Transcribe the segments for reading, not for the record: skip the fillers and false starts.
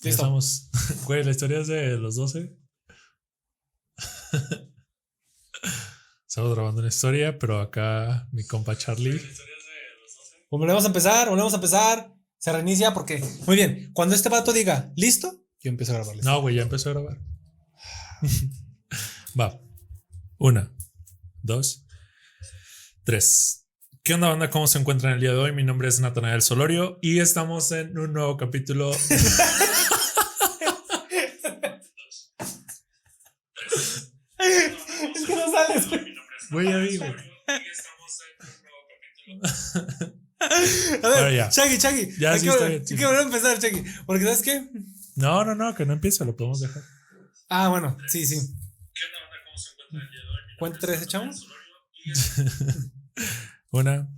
Ya Listo. estamos. Güey, la historia es de los 12. Estamos grabando una historia, pero acá mi compa Charlie. Volvemos a empezar, volvemos a empezar. Se reinicia porque. Muy bien. Cuando este vato diga, ¿listo? Yo empiezo a grabar. No, güey, ya empezó a grabar. Va. 1, 2, 3. ¿Qué onda, banda? ¿Cómo se encuentran el día de hoy? Mi nombre es Natanael Solorio y estamos en un nuevo capítulo. Es que no sales, güey. Güey, ya vi, güey. A ver, Ahora ya. Chagui. Ya, Hay sí, que, está bien. hay que volver a empezar, Chagui. Porque, ¿sabes qué? No, que no empiece, lo podemos dejar. Ah, bueno, sí. ¿Cuánto tres echamos? 1,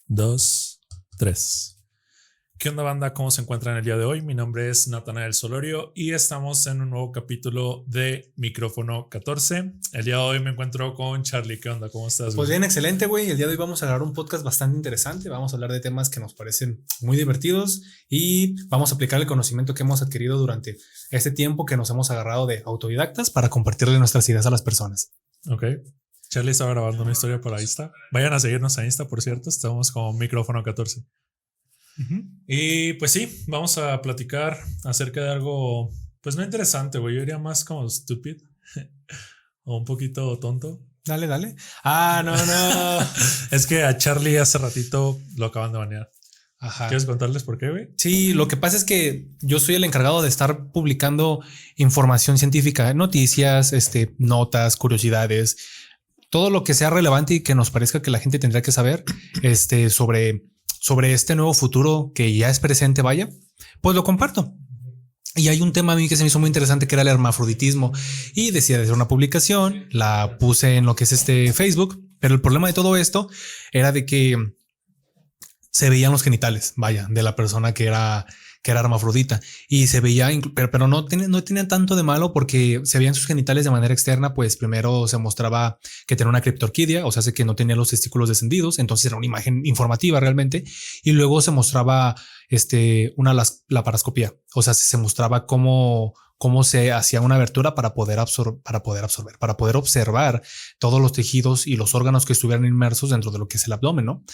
2, 3. ¿Qué onda, banda? ¿Cómo se encuentran el día de hoy? Mi nombre es Natanael Solorio y estamos en un nuevo capítulo de Micrófono 14. El día de hoy me encuentro con Charlie. ¿Qué onda? ¿Cómo estás, güey? Pues bien, excelente, güey. El día de hoy vamos a grabar un podcast bastante interesante. Vamos a hablar de temas que nos parecen muy divertidos y vamos a aplicar el conocimiento que hemos adquirido durante este tiempo que nos hemos agarrado de autodidactas para compartirle nuestras ideas a las personas. Ok. Charlie estaba grabando una historia para Insta. Vayan a seguirnos a Insta, por cierto. Estamos como Micrófono 14. Y pues sí, vamos a platicar acerca de algo, pues no interesante, güey. Yo diría más como stupid o un poquito tonto. Dale. Ah, no. Es que a Charlie hace ratito lo acaban de banear. Ajá. ¿Quieres contarles por qué, güey? Sí, lo que pasa es que yo soy el encargado de estar publicando información científica, noticias, notas, curiosidades, todo lo que sea relevante y que nos parezca que la gente tendría que saber, sobre este nuevo futuro que ya es presente, vaya, pues lo comparto. Y hay un tema a mí que se me hizo muy interesante, que era el hermafroditismo, y decidí hacer una publicación, la puse en lo que es Facebook, pero el problema de todo esto era de que se veían los genitales, vaya, de la persona que era hermafrodita, y se veía, pero no tenía tanto de malo porque se veían sus genitales de manera externa. Pues primero se mostraba que tenía una criptorquidia, o sea, que no tenía los testículos descendidos, entonces era una imagen informativa realmente, y luego se mostraba una laparoscopía, o sea, se mostraba cómo se hacía una abertura para poder observar todos los tejidos y los órganos que estuvieran inmersos dentro de lo que es el abdomen, ¿no?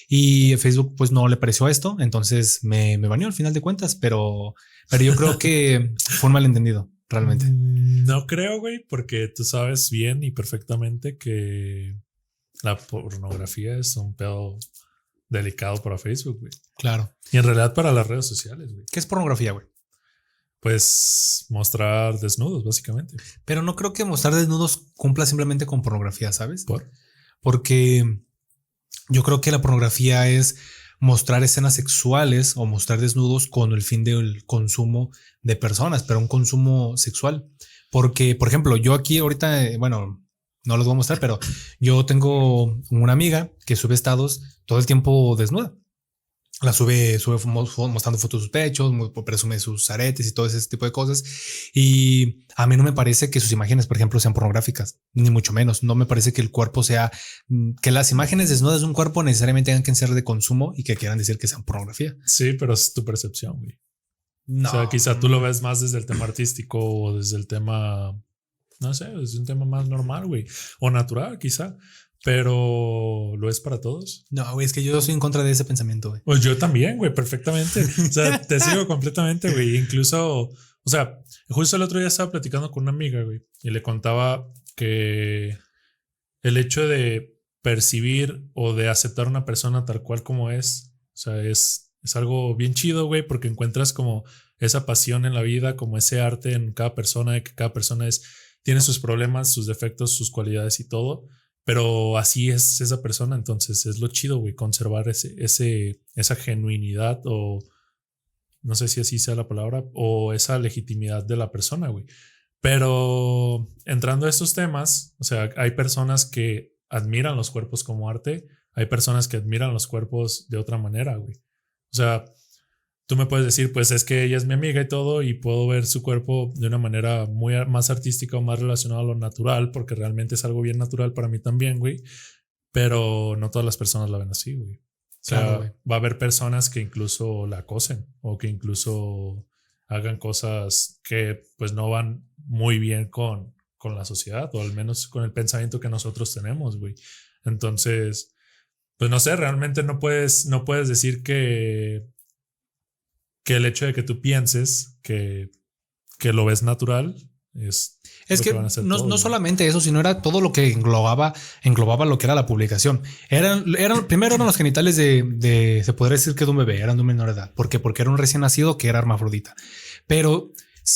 Y Facebook pues no le pareció esto, entonces me baneó al final de cuentas, pero yo creo que fue un malentendido, realmente. No creo, güey, porque tú sabes bien y perfectamente que la pornografía es un pedo delicado para Facebook, güey. Claro. Y en realidad para las redes sociales, güey. ¿Qué es pornografía, güey? Pues mostrar desnudos, básicamente. Pero no creo que mostrar desnudos cumpla simplemente con pornografía, ¿sabes? ¿Por? Porque yo creo que la pornografía es mostrar escenas sexuales o mostrar desnudos con el fin del consumo de personas, pero un consumo sexual. Porque, por ejemplo, yo aquí ahorita, bueno, no los voy a mostrar, pero yo tengo una amiga que sube estados todo el tiempo desnuda. La sube mostrando fotos de sus pechos, presume sus aretes y todo ese tipo de cosas. Y a mí no me parece que sus imágenes, por ejemplo, sean pornográficas, ni mucho menos. No me parece que el cuerpo sea, que las imágenes desnudas de un cuerpo necesariamente tengan que ser de consumo y que quieran decir que sean pornografía. Sí, pero es tu percepción, güey. No. O sea, quizá tú lo ves más desde el tema artístico o desde el tema, no sé, desde un tema más normal, güey. O natural, quizá. Pero lo es para todos. No, güey, es que yo soy en contra de ese pensamiento, güey. Pues yo también, güey, perfectamente. O sea, te sigo completamente, güey. Incluso, o sea, justo el otro día estaba platicando con una amiga, güey, y le contaba que el hecho de percibir o de aceptar a una persona tal cual como es, o sea, es algo bien chido, güey, porque encuentras como esa pasión en la vida, como ese arte en cada persona, de que cada persona tiene sus problemas, sus defectos, sus cualidades y todo. Pero así es esa persona, entonces es lo chido, güey, conservar esa genuinidad o no sé si así sea la palabra o esa legitimidad de la persona, güey. Pero entrando a estos temas, o sea, hay personas que admiran los cuerpos como arte, hay personas que admiran los cuerpos de otra manera, güey. O sea, tú me puedes decir, pues es que ella es mi amiga y todo, y puedo ver su cuerpo de una manera muy más artística o más relacionada a lo natural, porque realmente es algo bien natural para mí también, güey. Pero no todas las personas la ven así, güey. O sea, Claro, güey. va a haber personas que incluso la acosen o que incluso hagan cosas que pues no van muy bien con la sociedad, o al menos con el pensamiento que nosotros tenemos, güey. Entonces, pues no sé, realmente no puedes decir que el hecho de que tú pienses que lo ves natural es lo que van a hacer no, todos, no güey. solamente eso, sino era todo lo que englobaba lo que era la publicación. Primero eran los genitales se podría decir que de un bebé, eran de un menor de edad. ¿Por qué? Porque era un recién nacido que era hermafrodita. Pero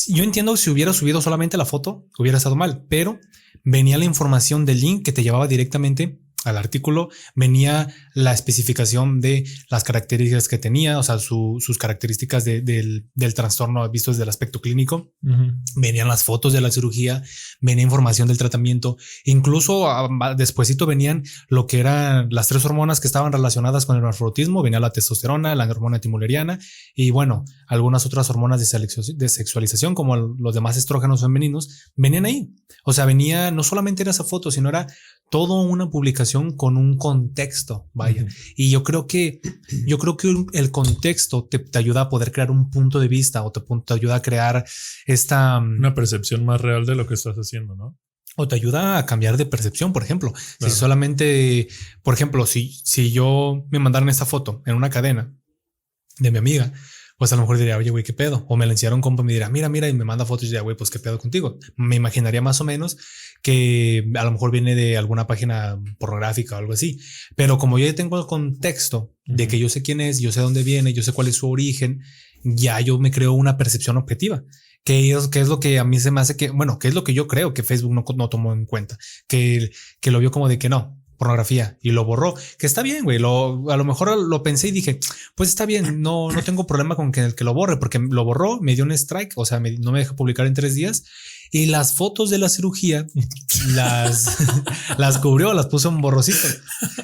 yo entiendo si hubiera subido solamente la foto, hubiera estado mal, pero venía la información del link que te llevaba directamente al artículo, venía la especificación de las características que tenía, o sea, sus características del trastorno visto desde el aspecto clínico. Uh-huh. Venían las fotos de la cirugía, venía información del tratamiento, incluso despuesito venían lo que eran las 3 hormonas que estaban relacionadas con el hermafroditismo, venía la testosterona, la hormona timuleriana y bueno, algunas otras hormonas de sexualización como los demás estrógenos femeninos, venían ahí. O sea, venía, no solamente era esa foto, sino era toda una publicación con un contexto, vaya. Y yo creo que el contexto te ayuda a poder crear un punto de vista o te ayuda a crear una percepción más real de lo que estás haciendo, ¿no? O te ayuda a cambiar de percepción, por ejemplo. Claro. Si solamente, por ejemplo, si yo me mandaron esta foto en una cadena de mi amiga, pues a lo mejor diría, oye, güey, ¿qué pedo? O me la enseñaron un compa y me dirá, mira, y me manda fotos y diría, güey, pues qué pedo contigo. Me imaginaría más o menos que a lo mejor viene de alguna página pornográfica o algo así. Pero como yo ya tengo el contexto de que yo sé quién es, yo sé dónde viene, yo sé cuál es su origen, ya yo me creo una percepción objetiva. Que es lo que a mí se me hace que es lo que yo creo que Facebook no tomó en cuenta, que lo vio como de que no, pornografía y lo borró, que está bien, güey. A lo mejor lo pensé y dije, pues está bien, no tengo problema con que lo borre, porque lo borró, me dio un strike, o sea, no me deja publicar en 3 días. Y las fotos de la cirugía las cubrió, las puso en borrosito.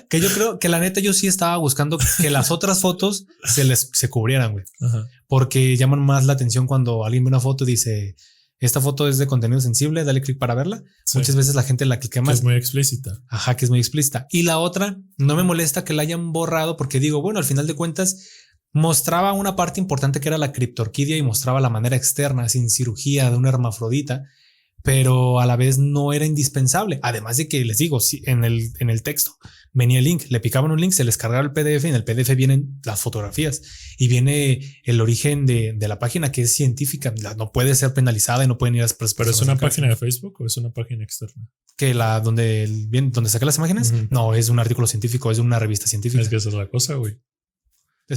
Que yo creo que la neta yo sí estaba buscando que las otras fotos se cubrieran, güey. Ajá. Porque llaman más la atención cuando alguien ve una foto y dice, esta foto es de contenido sensible, dale clic para verla. Sí. Muchas veces la gente la clica más. Que es muy explícita. Ajá, que es muy explícita. Y la otra, no me molesta que la hayan borrado porque digo, bueno, al final de cuentas mostraba una parte importante que era la criptorquidia y mostraba la manera externa, sin cirugía, de una hermafrodita, pero a la vez no era indispensable. Además de que les digo, si en el texto venía el link, le picaban un link, se les cargaba el PDF y en el PDF vienen las fotografías y viene el origen de la página que es científica, no puede ser penalizada y no pueden ir a... ¿Pero es una página de Facebook o es una página externa? Que donde saqué las imágenes, no, es un artículo científico, es de una revista científica. Es que esa es la cosa, güey.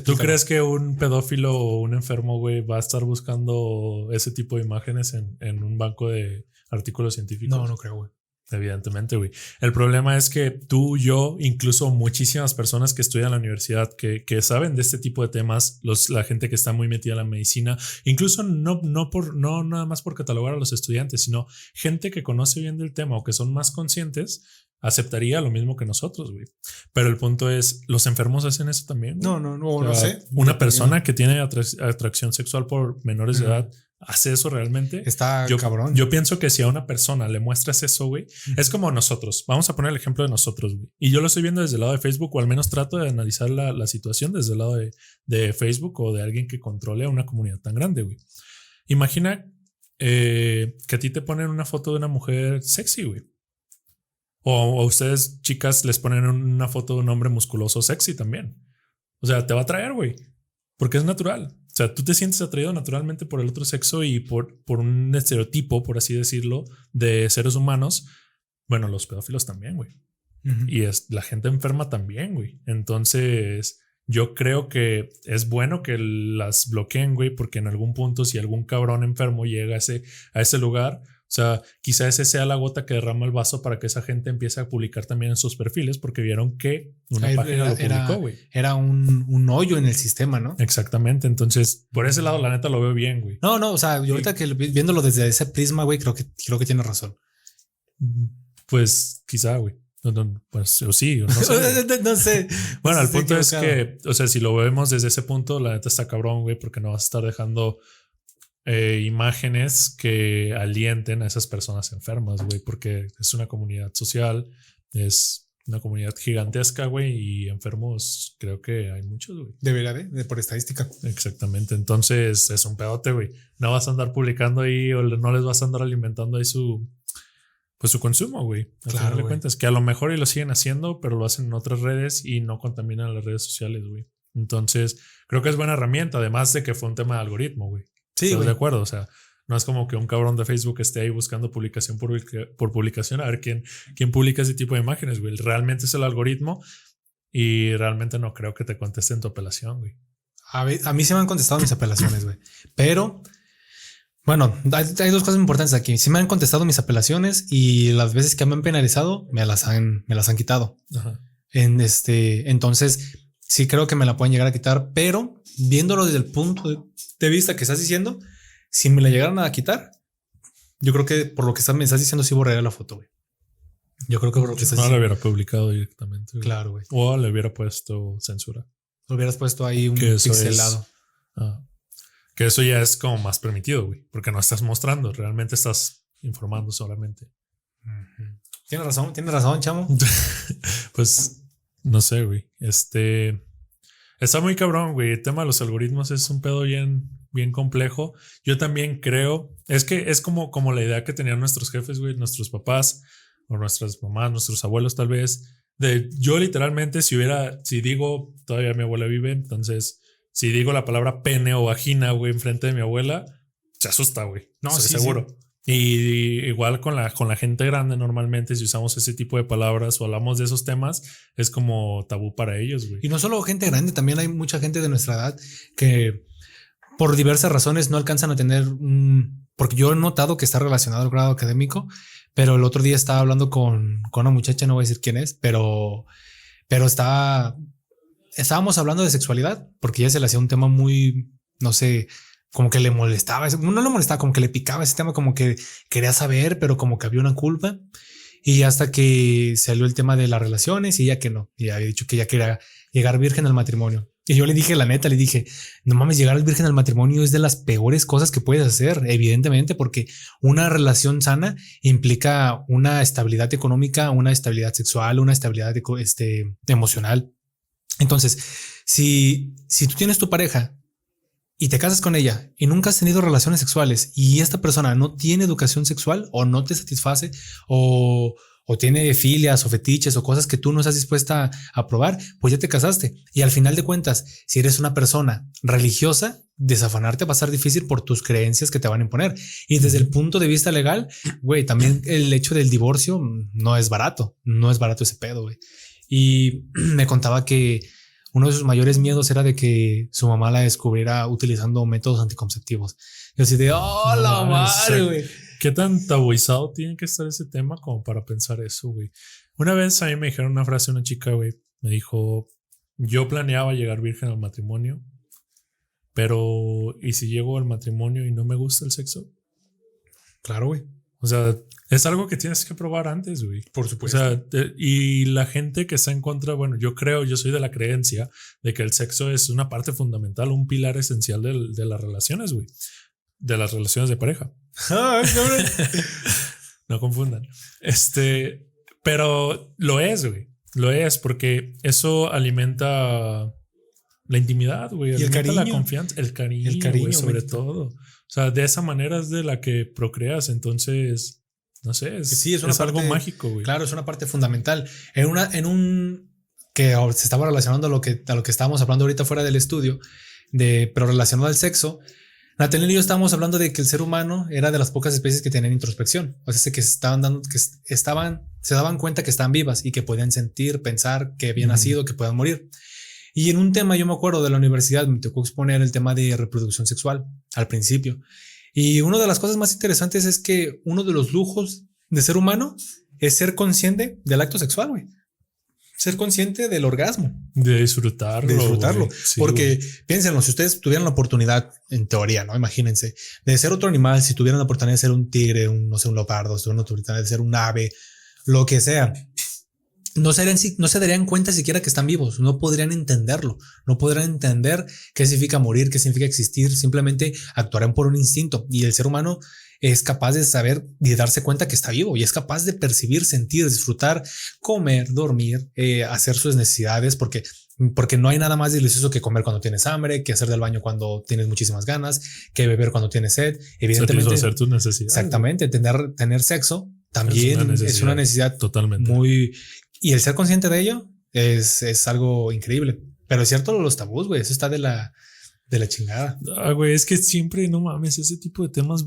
¿Tú crees que un pedófilo o un enfermo, güey, va a estar buscando ese tipo de imágenes en un banco de artículos científicos? No creo, güey. Evidentemente, güey. El problema es que tú, yo, incluso muchísimas personas que estudian en la universidad que saben de este tipo de temas, la gente que está muy metida en la medicina, incluso no nada más por catalogar a los estudiantes, sino gente que conoce bien del tema o que son más conscientes, aceptaría lo mismo que nosotros, güey. Pero el punto es, ¿los enfermos hacen eso también, güey? No sé. Una persona que tiene atracción sexual por menores de edad, ¿hace eso realmente? Está cabrón. Yo pienso que si a una persona le muestras eso, güey, es como nosotros. Vamos a poner el ejemplo de nosotros, güey. Y yo lo estoy viendo desde el lado de Facebook, o al menos trato de analizar la situación desde el lado de Facebook o de alguien que controle a una comunidad tan grande, güey. Imagina que a ti te ponen una foto de una mujer sexy, güey. O a ustedes, chicas, les ponen una foto de un hombre musculoso sexy también. O sea, te va a atraer, güey. Porque es natural. O sea, tú te sientes atraído naturalmente por el otro sexo y por un estereotipo, por así decirlo, de seres humanos. Bueno, los pedófilos también, güey. Y la gente enferma también, güey. Entonces, yo creo que es bueno que las bloqueen, güey, porque en algún punto, si algún cabrón enfermo llega a ese lugar, o sea, quizá ese sea la gota que derrama el vaso para que esa gente empiece a publicar también en sus perfiles, porque vieron que una página lo publicó, güey. Era un hoyo en el sistema, ¿no? Exactamente. Entonces, por ese lado, la neta lo veo bien, güey. No, o sea, yo ahorita que viéndolo desde ese prisma, güey, creo que tienes razón. Pues quizá, güey. Pues o sí, no sé. No sé. Bueno, el punto es que, o sea, si lo vemos desde ese punto, la neta está cabrón, güey, porque no vas a estar dejando imágenes que alienten a esas personas enfermas, güey, porque es una comunidad social, es una comunidad gigantesca, güey, y enfermos creo que hay muchos, güey. Debería por estadística. Exactamente, entonces es un pedote, güey. No vas a andar publicando ahí o no les vas a andar alimentando ahí su consumo, güey. Al final de cuentas, que a lo mejor y lo siguen haciendo, pero lo hacen en otras redes y no contaminan las redes sociales, güey. Entonces, creo que es buena herramienta, además de que fue un tema de algoritmo, güey. Sí, ¿estás güey. de acuerdo? O sea, no es como que un cabrón de Facebook esté ahí buscando publicación por publicación a ver quién publica ese tipo de imágenes, güey. Realmente es el algoritmo y realmente no creo que te contesten tu apelación, güey. A mí se me han contestado mis apelaciones, güey. Pero, bueno, hay dos cosas importantes aquí. Sí me han contestado mis apelaciones y las veces que me han penalizado me las han quitado. Ajá. Entonces, sí creo que me la pueden llegar a quitar, pero viéndolo desde el punto de vista que estás diciendo, si me la llegaran a quitar, yo creo que por lo que me estás diciendo sí borraría la foto, güey. Yo creo que por lo que estás No diciendo. la hubiera publicado directamente, güey. Claro, güey. O le hubiera puesto censura. Lo hubieras puesto ahí un Que eso pixelado. Que eso ya es como más permitido, güey. Porque no estás mostrando, realmente estás informando solamente. Tienes razón, chamo. Pues no sé, güey. Está muy cabrón, güey. El tema de los algoritmos es un pedo bien complejo. Yo también creo, es que es como la idea que tenían nuestros jefes, güey, nuestros papás o nuestras mamás, nuestros abuelos tal vez. Yo literalmente si digo, todavía mi abuela vive, entonces si digo la palabra pene o vagina, güey, enfrente de mi abuela, se asusta, güey. No, estoy sí, seguro. Sí. Y igual con la gente grande, normalmente si usamos ese tipo de palabras o hablamos de esos temas, es como tabú para ellos, güey. Y no solo gente grande, también hay mucha gente de nuestra edad que por diversas razones no alcanzan a tener porque yo he notado que está relacionado al grado académico, pero el otro día estaba hablando con una muchacha, no voy a decir quién es, pero estábamos hablando de sexualidad porque ella se le hacía un tema muy, no sé, como que le molestaba, no le molestaba, como que le picaba ese tema, como que quería saber, pero como que había una culpa. Y hasta que salió el tema de las relaciones y ella que no, y había dicho que ella quería llegar virgen al matrimonio. Y yo le dije, la neta, le dije, no mames, llegar virgen al matrimonio es de las peores cosas que puedes hacer, evidentemente, porque una relación sana implica una estabilidad económica, una estabilidad sexual, una estabilidad emocional. Entonces, si tú tienes tu pareja y te casas con ella y nunca has tenido relaciones sexuales y esta persona no tiene educación sexual o no te satisface o tiene filias o fetiches o cosas que tú no estás dispuesta a probar, pues ya te casaste. Y al final de cuentas, si eres una persona religiosa, desafanarte va a ser difícil por tus creencias que te van a imponer. Y desde el punto de vista legal, güey, también el hecho del divorcio no es barato ese pedo, güey. Y me contaba que uno de sus mayores miedos era de que su mamá la descubriera utilizando métodos anticonceptivos. Y así de, ¡oh, la madre, güey! ¿Qué tan tabuizado tiene que estar ese tema como para pensar eso, güey? Una vez a mí me dijeron una frase, una chica, güey, me dijo, yo planeaba llegar virgen al matrimonio, pero ¿y si llego al matrimonio y no me gusta el sexo? Claro, güey. O sea, es algo que tienes que probar antes, güey. Por supuesto. O sea, y la gente que está en contra, bueno, yo soy de la creencia de que el sexo es una parte fundamental, un pilar esencial de las relaciones, güey. De las relaciones de pareja. No confundan. Pero lo es, güey. Lo es porque eso alimenta la intimidad, güey. Y el cariño. La confianza, el cariño, güey, sobre todo. O sea, de esa manera es de la que procreas. Entonces, no sé, sí, es algo mágico, güey. Claro, es una parte fundamental. En un que se estaba relacionando a lo que estábamos hablando ahorita fuera del estudio, pero relacionado al sexo. Nathaniel y yo estábamos hablando de que el ser humano era de las pocas especies que tenían introspección. O sea, que se daban cuenta que estaban vivas y que podían sentir, pensar, que habían nacido, que puedan morir. Y en un tema, yo me acuerdo de la universidad, me tocó exponer el tema de reproducción sexual al principio. Y una de las cosas más interesantes es que uno de los lujos de ser humano es ser consciente del acto sexual, güey. Ser consciente del orgasmo. De disfrutarlo. Sí, porque güey, piénsenlo, si ustedes tuvieran la oportunidad, en teoría, ¿no? Imagínense, de ser otro animal, si tuvieran la oportunidad de ser un tigre, un leopardo, si tuvieran la oportunidad de ser un ave, lo que sea, no se darían cuenta siquiera que están vivos, no podrían entenderlo, no podrían entender qué significa morir, qué significa existir, simplemente actuarán por un instinto y el ser humano es capaz de saber y de darse cuenta que está vivo y es capaz de percibir, sentir, disfrutar, comer, dormir, hacer sus necesidades porque no hay nada más delicioso que comer cuando tienes hambre, que hacer del baño cuando tienes muchísimas ganas, que beber cuando tienes sed. Evidentemente, hacer tus necesidades. Exactamente, tener sexo también es una necesidad totalmente muy... Y el ser consciente de ello es algo increíble. Pero es cierto, los tabús, güey, eso está de la chingada. Güey, es que siempre, no mames, ese tipo de temas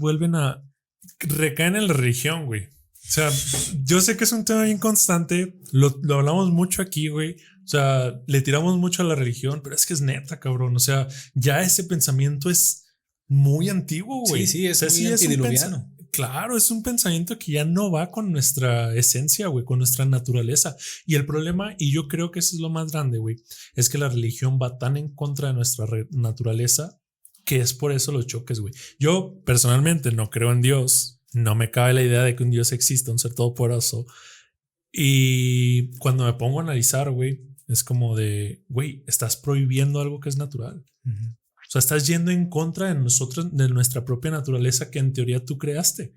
recaen en la religión, güey. O sea, yo sé que es un tema bien constante, lo hablamos mucho aquí, güey. O sea, le tiramos mucho a la religión, pero es que es neta, cabrón. O sea, ya ese pensamiento es muy antiguo, güey. Sí, es muy antediluviano. Claro, es un pensamiento que ya no va con nuestra esencia, güey, con nuestra naturaleza. Y el problema, y yo creo que eso es lo más grande, güey, es que la religión va tan en contra de nuestra naturaleza que es por eso los choques, güey. Yo personalmente no creo en Dios. No me cabe la idea de que un Dios exista, un ser todopoderoso. Y cuando me pongo a analizar, güey, es como de, güey, estás prohibiendo algo que es natural. Uh-huh. O sea, estás yendo en contra de nosotros, de nuestra propia naturaleza que en teoría tú creaste.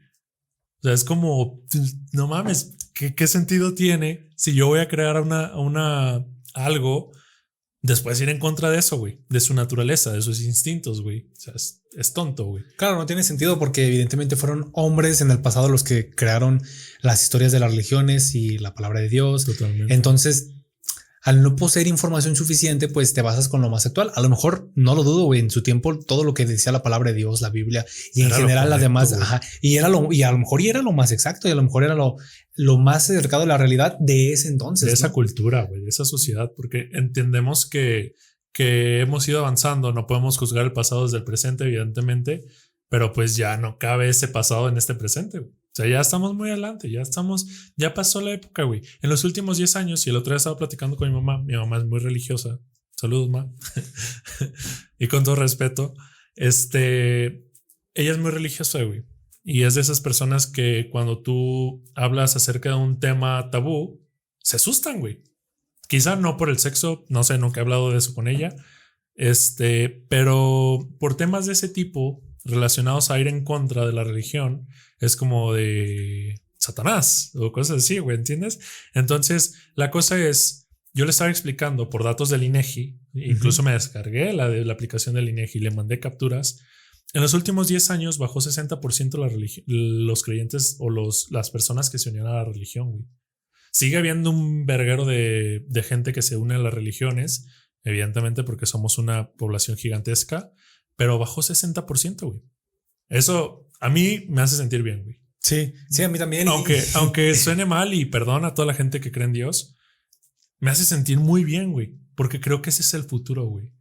O sea, es como, no mames, ¿qué sentido tiene si yo voy a crear algo después ir en contra de eso, güey? De su naturaleza, de sus instintos, güey. O sea, es tonto, güey. Claro, no tiene sentido porque evidentemente fueron hombres en el pasado los que crearon las historias de las religiones y la palabra de Dios. Totalmente. Entonces, al no poseer información suficiente, pues te basas con lo más actual. A lo mejor, no lo dudo, güey, en su tiempo todo lo que decía la palabra de Dios, la Biblia y en general las demás, ajá, y a lo mejor era lo más exacto y a lo mejor era lo más acercado a la realidad de ese entonces. De esa cultura, güey, de esa sociedad, porque entendemos que hemos ido avanzando, no podemos juzgar el pasado desde el presente, evidentemente, pero pues ya no cabe ese pasado en este presente, güey. O sea, ya estamos muy adelante, ya pasó la época, güey. En los últimos 10 años, y el otro día estaba platicando con mi mamá es muy religiosa. Saludos, ma. Y con todo respeto, ella es muy religiosa, güey. Y es de esas personas que cuando tú hablas acerca de un tema tabú, se asustan, güey. Quizá no por el sexo, no sé, nunca he hablado de eso con ella. Pero por temas de ese tipo, relacionados a ir en contra de la religión, es como de Satanás o cosas así, güey, ¿entiendes? Entonces, la cosa es, yo le estaba explicando por datos del INEGI, incluso me descargué la aplicación del INEGI y le mandé capturas. En los últimos 10 años bajó 60% los creyentes o las personas que se unían a la religión, güey. Sigue habiendo un verguero de gente que se une a las religiones, evidentemente porque somos una población gigantesca, pero bajó 60%, güey. Eso a mí me hace sentir bien, güey. Sí, a mí también. Aunque suene mal y perdona a toda la gente que cree en Dios, me hace sentir muy bien, güey, porque creo que ese es el futuro, güey.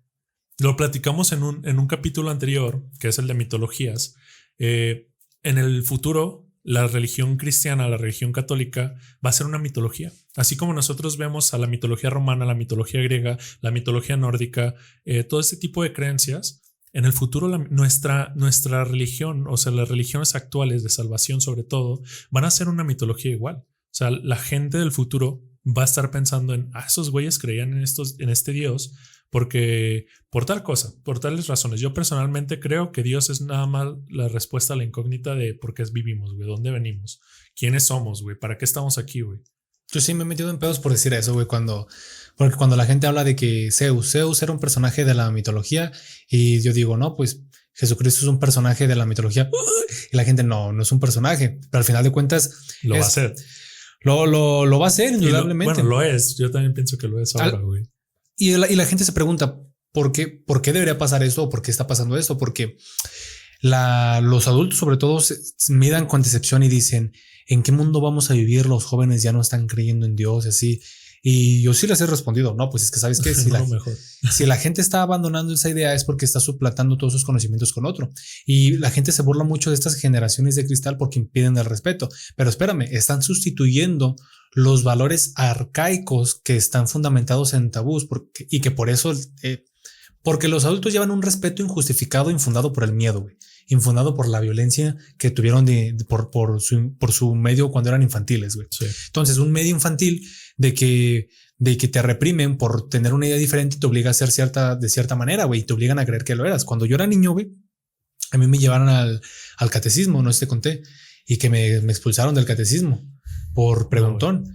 Lo platicamos en un capítulo anterior, que es el de mitologías. En el futuro, la religión cristiana, la religión católica, va a ser una mitología. Así como nosotros vemos a la mitología romana, la mitología griega, la mitología nórdica, todo ese tipo de creencias. En el futuro, nuestra religión, o sea, las religiones actuales de salvación sobre todo, van a ser una mitología igual. O sea, la gente del futuro va a estar pensando en, esos güeyes creían en este Dios porque por tal cosa, por tales razones. Yo personalmente creo que Dios es nada más la respuesta a la incógnita de por qué vivimos, güey, dónde venimos, quiénes somos, güey, para qué estamos aquí, güey. Yo sí me he metido en pedos por decir eso, güey, porque cuando la gente habla de que Zeus era un personaje de la mitología y yo digo, no, pues Jesucristo es un personaje de la mitología y la gente no es un personaje, pero al final de cuentas lo va a ser. Lo va a hacer indudablemente. Bueno, lo es. Yo también pienso que lo es ahora, güey. Y la gente se pregunta, ¿por qué debería pasar esto o por qué está pasando esto? Porque los adultos sobre todo se miran con decepción y dicen, ¿en qué mundo vamos a vivir? Los jóvenes ya no están creyendo en Dios y así. Y yo sí les he respondido, no, pues es que sabes que si la gente está abandonando esa idea es porque está suplantando todos sus conocimientos con otro. Y la gente se burla mucho de estas generaciones de cristal porque impiden el respeto. Pero espérame, están sustituyendo los valores arcaicos que están fundamentados en tabús y que por eso, porque los adultos llevan un respeto injustificado, infundado por el miedo, güey. infundado por la violencia que tuvieron por su medio cuando eran infantiles, güey. Sí. Entonces, un medio infantil de que te reprimen por tener una idea diferente y te obliga a ser de cierta manera, güey, y te obligan a creer que lo eras. Cuando yo era niño, güey, a mí me llevaron al catecismo, no sé si te conté, y que me expulsaron del catecismo por preguntón. No,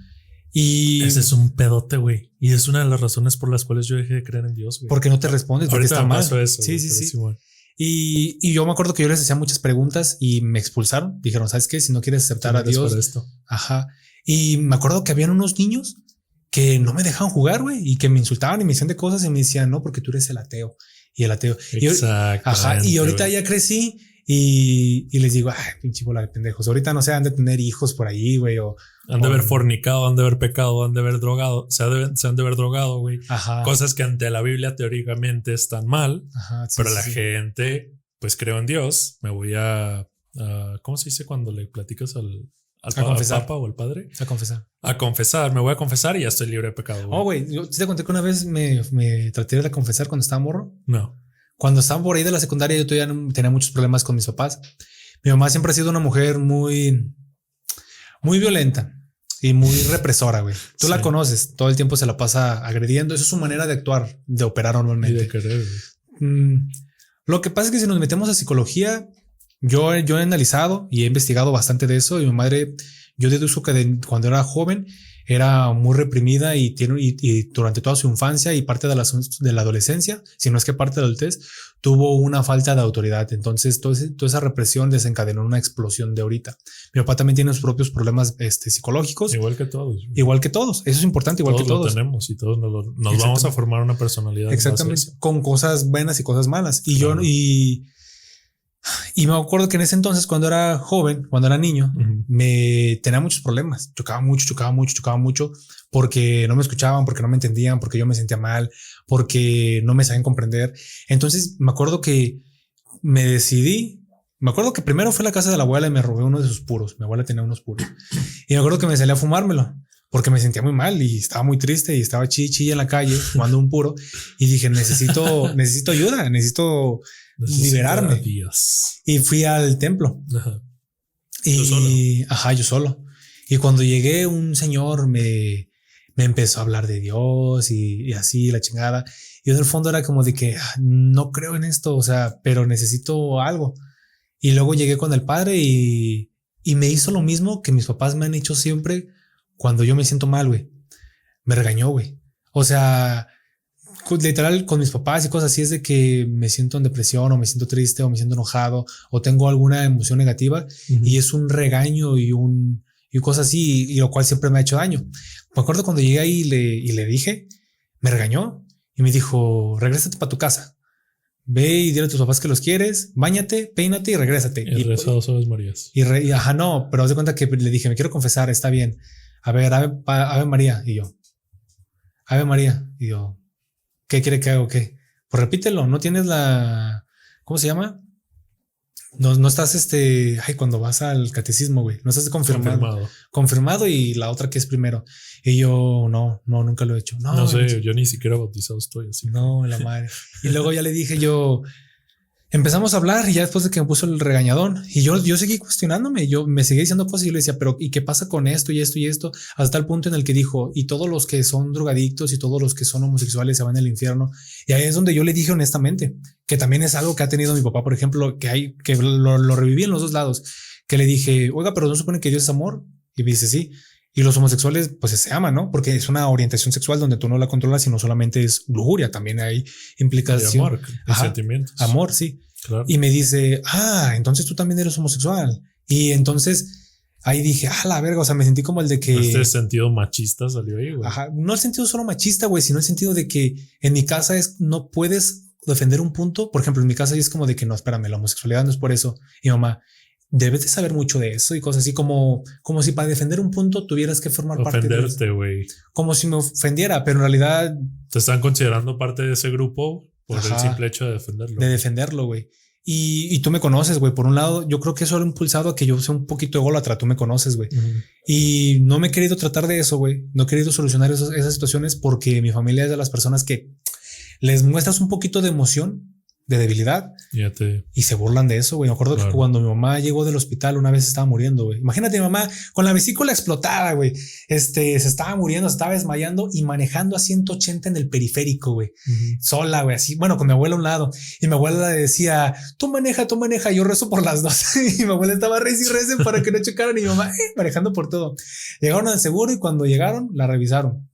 y ese es un pedote, güey. Y es una de las razones por las cuales yo dejé de creer en Dios, güey. Porque no te respondes, porque está mal. Eso, sí, güey, sí. Y yo me acuerdo que yo les hacía muchas preguntas y me expulsaron. Dijeron, ¿sabes qué? Si no quieres aceptar a Dios. Esto. Ajá. Y me acuerdo que habían unos niños que no me dejaban jugar, güey, y que me insultaban y me decían de cosas y me decían, no, porque tú eres el ateo. Y el ateo. Exacto. Ajá. Y ahorita ya crecí y les digo, ay, pinche bola de pendejos. Ahorita no sé, han de tener hijos por ahí, güey, han de haber fornicado, han de haber pecado, han de haber drogado, se han de haber drogado, güey. Ajá. Cosas que ante la Biblia teóricamente están mal. Ajá, sí, pero sí, la sí. gente, pues creo en Dios. Me voy a ¿cómo se dice cuando le platicas al Papa o al Padre? A confesar. A confesar, me voy a confesar y ya estoy libre de pecado, güey. Oh, güey, yo te conté que una vez me traté de confesar cuando estaba morro. No. Cuando estaba por ahí de la secundaria, yo todavía tenía muchos problemas con mis papás. Mi mamá siempre ha sido una mujer muy violenta y muy represora, güey. Tú la conoces, todo el tiempo se la pasa agrediendo. Esa es su manera de actuar, de operar normalmente. Y de querer, güey. Lo que pasa es que si nos metemos a psicología, yo he analizado y he investigado bastante de eso. Y mi madre, yo deduzco que cuando era joven era muy reprimida y durante toda su infancia y parte de la adolescencia, si no es que parte de la adultez, tuvo una falta de autoridad. Entonces, toda esa represión desencadenó una explosión de ahorita. Mi papá también tiene sus propios problemas psicológicos. Igual que todos. Igual que todos. Eso es importante, igual todos que todos. Lo tenemos y todos nos vamos a formar una personalidad. Exactamente. Con cosas buenas y cosas malas. Y claro. Y me acuerdo que en ese entonces, cuando era joven, cuando era niño, me tenía muchos problemas. Chocaba mucho porque no me escuchaban, porque no me entendían, porque yo me sentía mal, porque no me sabían comprender. Entonces me acuerdo que me decidí. Me acuerdo que primero fue a la casa de la abuela y me robé uno de sus puros. Mi abuela tenía unos puros y me acuerdo que me salí a fumármelo porque me sentía muy mal y estaba muy triste y estaba chilla en la calle fumando un puro y dije, necesito ayuda, necesito liberarme. Dios. Y fui al templo. Ajá. Yo solo. Y cuando llegué, un señor me empezó a hablar de Dios y así la chingada. Y en el fondo era como de que no creo en esto, o sea, pero necesito algo. Y luego llegué con el padre y me hizo lo mismo que mis papás me han hecho siempre cuando yo me siento mal, güey. Me regañó, güey. O sea, literal con mis papás y cosas así es de que me siento en depresión o me siento triste o me siento enojado o tengo alguna emoción negativa y es un regaño y cosas así y lo cual siempre me ha hecho daño. Me acuerdo cuando llegué ahí y le dije, me regañó y me dijo, regrésate para tu casa. Ve y dile a tus papás que los quieres, báñate, peínate y regrésate. Y reza 2 Aves Marías. No, pero haz de cuenta que le dije, me quiero confesar, está bien. A ver, Ave María. Y yo, Ave María. Y yo, ¿qué quiere que haga o qué? Pues repítelo, no tienes ¿cómo se llama? No estás cuando vas al catecismo, güey, no estás confirmado y la otra que es primero. Y yo, no, nunca lo he hecho. No sé, yo ni siquiera bautizado estoy así. No, la madre. Y luego ya le dije empezamos a hablar y ya después de que me puso el regañadón y yo seguí cuestionándome, yo me seguí diciendo cosas y yo le decía, pero ¿y qué pasa con esto y esto y esto? Hasta el punto en el que dijo, y todos los que son drogadictos y todos los que son homosexuales se van al infierno. Y ahí es donde yo le dije honestamente, que también es algo que ha tenido mi papá, por ejemplo, que lo reviví en los dos lados, que le dije, oiga, pero ¿no supone que Dios es amor? Y me dice, sí. Y los homosexuales pues se aman, ¿no? Porque es una orientación sexual donde tú no la controlas y no solamente es lujuria, también hay implicación. Amor, sentimientos. Amor, sí. Claro. Y me dice, entonces tú también eres homosexual. Y entonces ahí dije, la verga, o sea, me sentí como el de que... Este sentido machista salió ahí, güey. Ajá, no el sentido solo machista, güey, sino el sentido de que en mi casa no puedes defender un punto. Por ejemplo, en mi casa es como de que no, espérame, la homosexualidad no es por eso. Y mamá, debes de saber mucho de eso y cosas así como si para defender un punto tuvieras que formar parte de ofenderte, güey. Como si me ofendiera, pero en realidad te están considerando parte de ese grupo por el simple hecho de defenderlo. De defenderlo, güey. Y tú me conoces, güey. Por un lado, yo creo que eso ha impulsado a que yo sea un poquito ególatra. Tú me conoces, güey. Y no me he querido tratar de eso, güey. No he querido solucionar esas situaciones porque mi familia es de las personas que les muestras un poquito de emoción de debilidad y se burlan de eso, güey. Me acuerdo que cuando mi mamá llegó del hospital una vez estaba muriendo, güey. Imagínate mi mamá con la vesícula explotada, güey. Se estaba muriendo, se estaba desmayando y manejando a 180 en el periférico, güey. Sola, güey, así. Bueno, con mi abuela a un lado. Y mi abuela le decía, tú maneja, yo rezo por las dos. Y mi abuela estaba rece para que no chocaran y mi mamá manejando por todo. Llegaron al seguro y cuando llegaron la revisaron.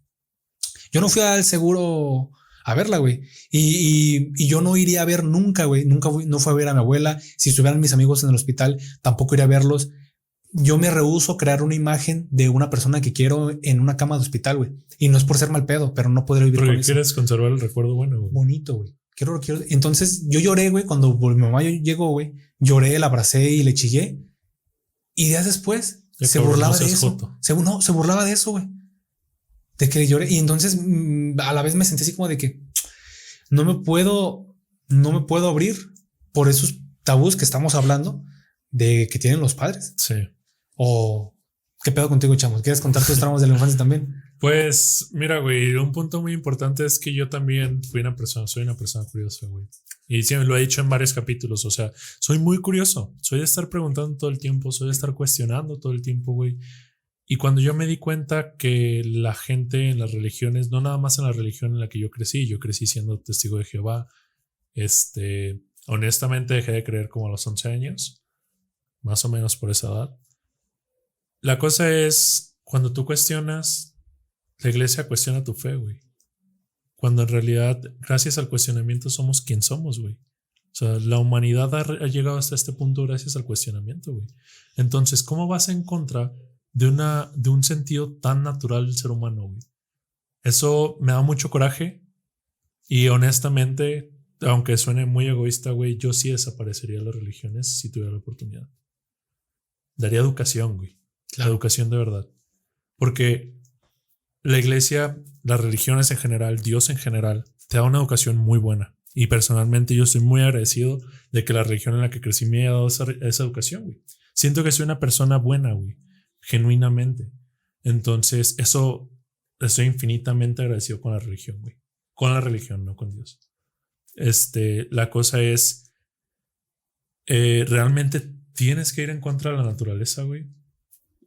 Yo no fui al seguro a verla, güey. Y yo no iría a ver nunca, güey. No fui a ver a mi abuela. Si estuvieran mis amigos en el hospital, tampoco iría a verlos. Yo me rehúso a crear una imagen de una persona que quiero en una cama de hospital, güey. Y no es por ser mal pedo, pero no podré vivir con eso. Porque quieres conservar el recuerdo bueno, güey. Bonito, güey. Quiero. Entonces yo lloré, güey, cuando mi mamá llegó, güey. Lloré, la abracé y le chillé. Y días después se burlaba de eso. Se burlaba de eso, güey. De que lloré. Y entonces a la vez me sentí así como de que no me puedo abrir por esos tabús que estamos hablando de que tienen los padres. Sí. O qué pedo contigo, chamos. ¿Quieres contar tus traumas de la infancia también? Pues mira, güey, un punto muy importante es que yo también soy una persona curiosa, güey. Y siempre lo he dicho en varios capítulos. O sea, soy muy curioso. Soy de estar preguntando todo el tiempo. Soy de estar cuestionando todo el tiempo, güey. Y cuando yo me di cuenta que la gente en las religiones, no nada más en la religión en la que yo crecí siendo testigo de Jehová, honestamente dejé de creer como a los 11 años, más o menos por esa edad. La cosa es, cuando tú cuestionas, la iglesia cuestiona tu fe, güey. Cuando en realidad, gracias al cuestionamiento, somos quien somos, güey. O sea, la humanidad ha llegado hasta este punto gracias al cuestionamiento, güey. Entonces, ¿cómo vas en contra de un sentido tan natural del ser humano, güey? Eso me da mucho coraje y honestamente, aunque suene muy egoísta, güey, yo sí desaparecería de las religiones si tuviera la oportunidad. Daría educación, güey. La educación de verdad. Porque la iglesia, las religiones en general, Dios en general, te da una educación muy buena. Y personalmente yo estoy muy agradecido de que la religión en la que crecí me haya dado esa educación, güey. Siento que soy una persona buena, güey. Genuinamente. Entonces, eso estoy infinitamente agradecido con la religión, güey. Con la religión, no con Dios. La cosa es, realmente tienes que ir en contra de la naturaleza, güey.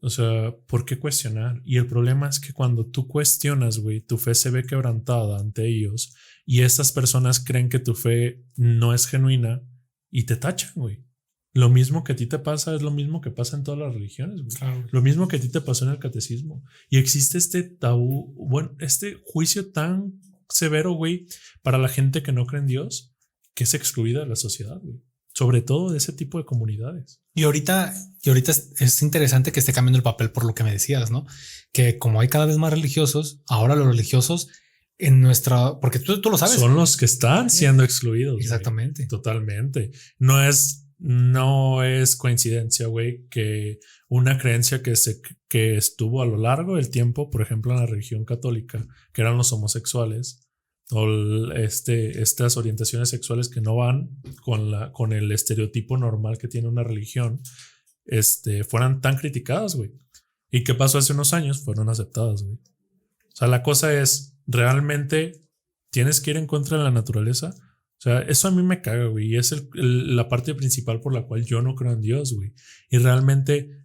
O sea, ¿por qué cuestionar? Y el problema es que cuando tú cuestionas, güey, tu fe se ve quebrantada ante ellos y estas personas creen que tu fe no es genuina y te tachan, güey. Lo mismo que a ti te pasa es lo mismo que pasa en todas las religiones, güey. Claro. Lo mismo que a ti te pasó en el catecismo. Y existe este tabú, bueno, este juicio tan severo, güey, para la gente que no cree en Dios, que es excluida de la sociedad, güey. Sobre todo de ese tipo de comunidades. Y ahorita es interesante que esté cambiando el papel por lo que me decías, ¿no? Que como hay cada vez más religiosos, ahora los religiosos en nuestra, porque tú lo sabes. Son los que están siendo excluidos. Exactamente. Güey. Totalmente. No es coincidencia, güey, que una creencia que estuvo a lo largo del tiempo, por ejemplo, en la religión católica, que eran los homosexuales, o estas orientaciones sexuales que no van con el estereotipo normal que tiene una religión, fueran tan criticadas, güey. ¿Y qué pasó hace unos años? Fueron aceptadas, güey. O sea, la cosa es, ¿realmente tienes que ir en contra de la naturaleza? O sea, eso a mí me caga, güey. Y es la parte principal por la cual yo no creo en Dios, güey. Y realmente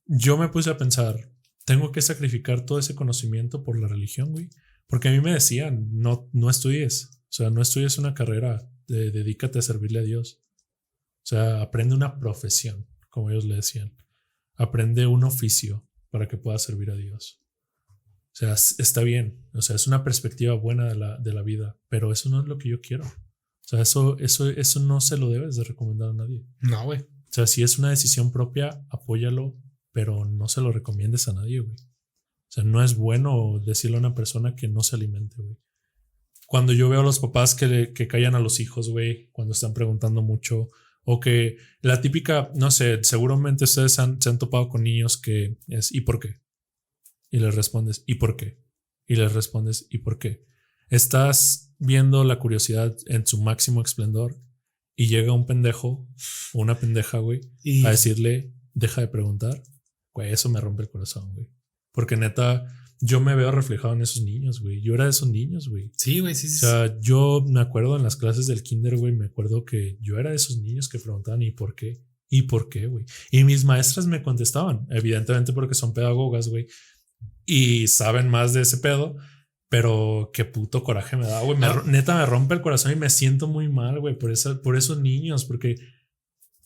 yo me puse a pensar, ¿tengo que sacrificar todo ese conocimiento por la religión, güey? Porque a mí me decían, no estudies. O sea, no estudies una carrera, dedícate a servirle a Dios. O sea, aprende una profesión, como ellos le decían. Aprende un oficio para que puedas servir a Dios. O sea, está bien. O sea, es una perspectiva buena de la vida, pero eso no es lo que yo quiero. O sea, eso no se lo debes de recomendar a nadie. No, güey. O sea, si es una decisión propia, apóyalo, pero no se lo recomiendes a nadie, güey. O sea, no es bueno decirle a una persona que no se alimente, güey. Cuando yo veo a los papás que callan a los hijos, güey, cuando están preguntando mucho, o que la típica, no sé, seguramente ustedes se han topado con niños que es ¿y por qué? Y les respondes ¿y por qué? Y les respondes ¿y por qué? Estás viendo la curiosidad en su máximo esplendor y llega un pendejo o una pendeja, güey, a decirle deja de preguntar. Güey, eso me rompe el corazón, güey. Porque neta, yo me veo reflejado en esos niños, güey. Yo era de esos niños, güey. Sí, güey, sí, sí. O sea, yo me acuerdo en las clases del kinder, güey, me acuerdo que yo era de esos niños que preguntaban ¿y por qué? ¿Y por qué, güey? Y mis maestras me contestaban, evidentemente porque son pedagogas, güey, y saben más de ese pedo, pero qué puto coraje me da, güey. Neta me rompe el corazón y me siento muy mal, güey, por esos niños, porque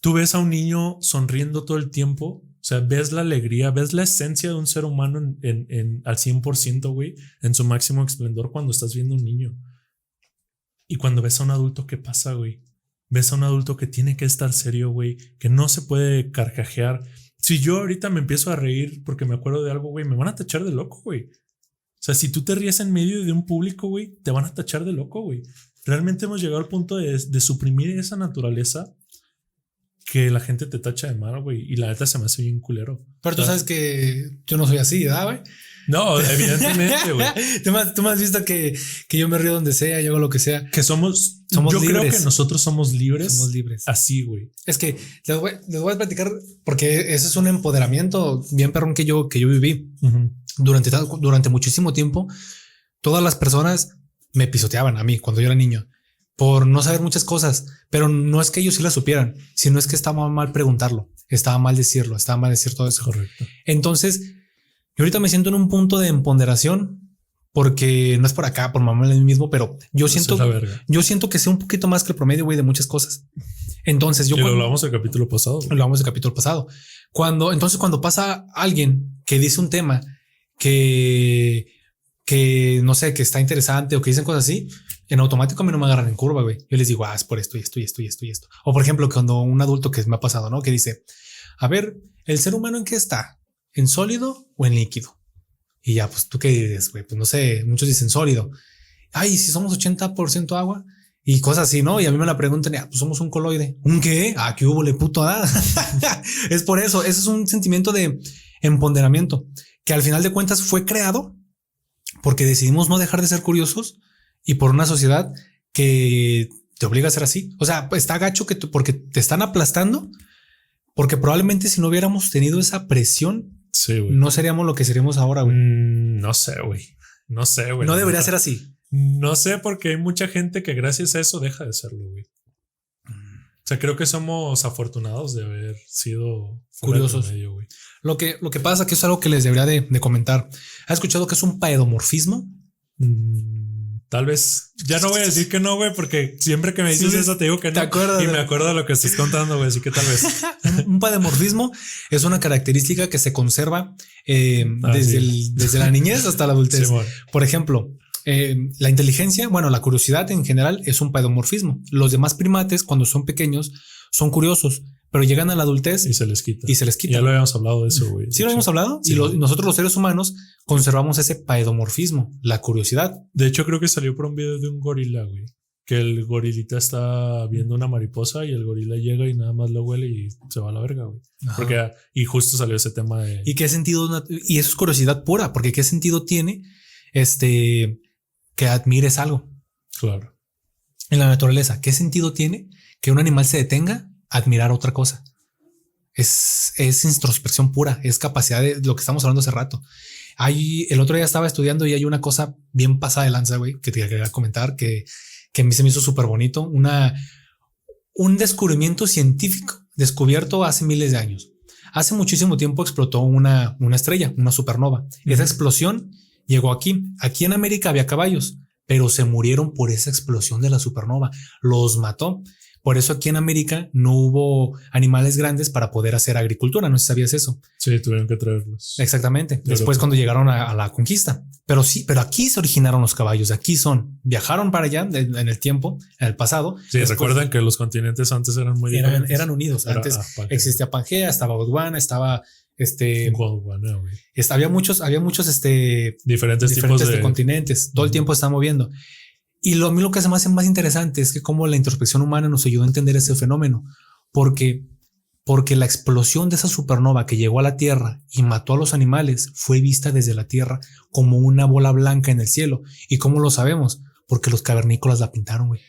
tú ves a un niño sonriendo todo el tiempo. O sea, ves la alegría, ves la esencia de un ser humano al 100%, güey, en su máximo esplendor cuando estás viendo a un niño. Y cuando ves a un adulto, ¿qué pasa, güey? Ves a un adulto que tiene que estar serio, güey, que no se puede carcajear. Si yo ahorita me empiezo a reír porque me acuerdo de algo, güey, me van a tachar de loco, güey. O sea, si tú te ríes en medio de un público, güey, te van a tachar de loco, güey. Realmente hemos llegado al punto de suprimir esa naturaleza que la gente te tacha de mal, güey. Y la neta se me hace bien culero. Pero tú sabes que yo no soy así, ¿verdad, güey? No, evidentemente, güey. Tú me has visto que yo me río donde sea, yo hago lo que sea. Que somos yo libres. Creo que nosotros somos libres. Somos libres. Así, güey. Es que les voy a platicar porque ese es un empoderamiento bien perrón que yo viví. Durante muchísimo tiempo. Todas las personas me pisoteaban a mí cuando yo era niño por no saber muchas cosas, pero no es que ellos sí las supieran, sino es que estaba mal preguntarlo, estaba mal decirlo, estaba mal decir todo eso. Correcto. Entonces, yo ahorita me siento en un punto de empoderación porque no es por acá, por mamá en mí mismo, pero yo siento que sé un poquito más que el promedio, güey, de muchas cosas. Entonces, lo hablamos el capítulo pasado. Lo hablamos el capítulo pasado. Cuando pasa alguien que dice un tema que no sé, que está interesante o que dicen cosas así, en automático a mí no me agarran en curva, güey. Yo les digo, es por esto y esto y esto y esto y esto. O por ejemplo, cuando un adulto que me ha pasado, ¿no? Que dice, a ver, ¿el ser humano en qué está? ¿En sólido o en líquido? Y ya, pues tú qué dices, güey, pues no sé, muchos dicen sólido. Ay, si somos 80% agua y cosas así, ¿no? Y a mí me la preguntan, pues somos un coloide. ¿Un qué? ¿Qué hubo, le puto? Es por eso, ese es un sentimiento de empoderamiento que al final de cuentas fue creado porque decidimos no dejar de ser curiosos y por una sociedad que te obliga a ser así. O sea, está gacho porque te están aplastando, porque probablemente si no hubiéramos tenido esa presión, sí, no seríamos lo que seríamos ahora, güey. No sé, güey. No debería ser así. No sé, porque hay mucha gente que gracias a eso deja de serlo, güey. O sea, creo que somos afortunados de haber sido curiosos. Medio, güey. Lo que pasa que es algo que les debería de comentar. ¿Has escuchado que es un paedomorfismo? Tal vez. Ya no voy a decir que no, güey, porque siempre que me dices eso te digo que no. ¿Te acuerdas? Y me acuerdo de lo que estás contando, güey, así que tal vez. Un paedomorfismo es una característica que se conserva desde la niñez hasta la adultez. Sí, bueno. Por ejemplo, la inteligencia, la curiosidad en general es un paedomorfismo. Los demás primates, cuando son pequeños, son curiosos, pero llegan a la adultez y se les quita. Ya lo habíamos hablado de eso, güey. Sí, lo habíamos hablado. Sí, y nosotros los seres humanos conservamos ese paedomorfismo, la curiosidad. De hecho, creo que salió por un video de un gorila, güey. Que el gorilita está viendo una mariposa y el gorila llega y nada más lo huele y se va a la verga, güey. Porque y justo salió ese tema de... ¿Y qué sentido? Y eso es curiosidad pura, porque ¿qué sentido tiene que admires algo? Claro. En la naturaleza, ¿qué sentido tiene que un animal se detenga a admirar otra cosa? Es introspección pura, es capacidad de lo que estamos hablando hace rato. El otro día estaba estudiando y hay una cosa bien pasada de lanza, güey, que te quería comentar que a mí se me hizo súper bonito. Un descubrimiento científico descubierto hace miles de años. Hace muchísimo tiempo explotó una estrella, una supernova. Esa explosión llegó aquí. Aquí en América había caballos, pero se murieron por esa explosión de la supernova. Los mató. Por eso aquí en América no hubo animales grandes para poder hacer agricultura. No sé si sabías eso. Sí, tuvieron que traerlos. Exactamente. Después cuando llegaron a la conquista. Pero aquí se originaron los caballos. Aquí viajaron para allá en el tiempo, en el pasado. Sí, recuerdan que los continentes antes eran muy diferentes. Eran unidos. Antes existía Pangea, estaba Gondwana, estaba Gondwana, güey. Había muchos diferentes tipos de continentes. Todo el tiempo se están moviendo. Y a mí lo que se me hace más interesante es que cómo la introspección humana nos ayudó a entender ese fenómeno, porque la explosión de esa supernova que llegó a la Tierra y mató a los animales fue vista desde la Tierra como una bola blanca en el cielo. ¿Y cómo lo sabemos? Porque los cavernícolas la pintaron, güey.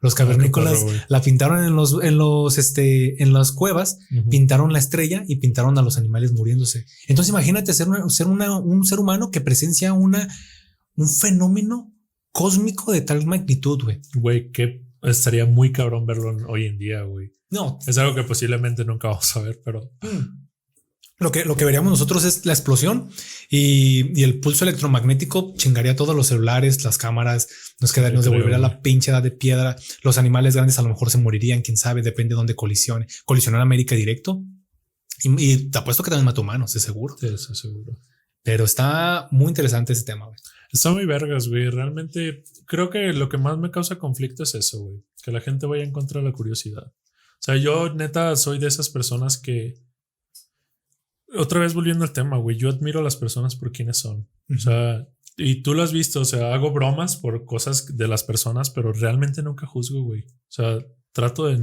Los cavernícolas Qué perro, la pintaron en las cuevas, pintaron la estrella y pintaron a los animales muriéndose. Entonces imagínate un ser humano que presencia un fenómeno cósmico de tal magnitud, güey. Güey, que estaría muy cabrón verlo hoy en día, güey. No. Es algo que posiblemente nunca vamos a ver, pero... Lo que veríamos nosotros es la explosión y el pulso electromagnético chingaría todos los celulares, las cámaras, nos devolvería la pinche edad de piedra. Los animales grandes a lo mejor se morirían, quién sabe, depende de dónde colisione. Colisionó en América directo y te apuesto que también mata humanos, de seguro. Sí, eso seguro. Pero está muy interesante ese tema, güey. Está muy vergas, güey. Realmente creo que lo que más me causa conflicto es eso, güey. Que la gente vaya en contra de la curiosidad. O sea, yo neta soy de esas personas que... Otra vez volviendo al tema, güey, yo admiro a las personas por quienes son. O sea, y tú lo has visto, o sea, hago bromas por cosas de las personas, pero realmente nunca juzgo, güey. O sea, trato de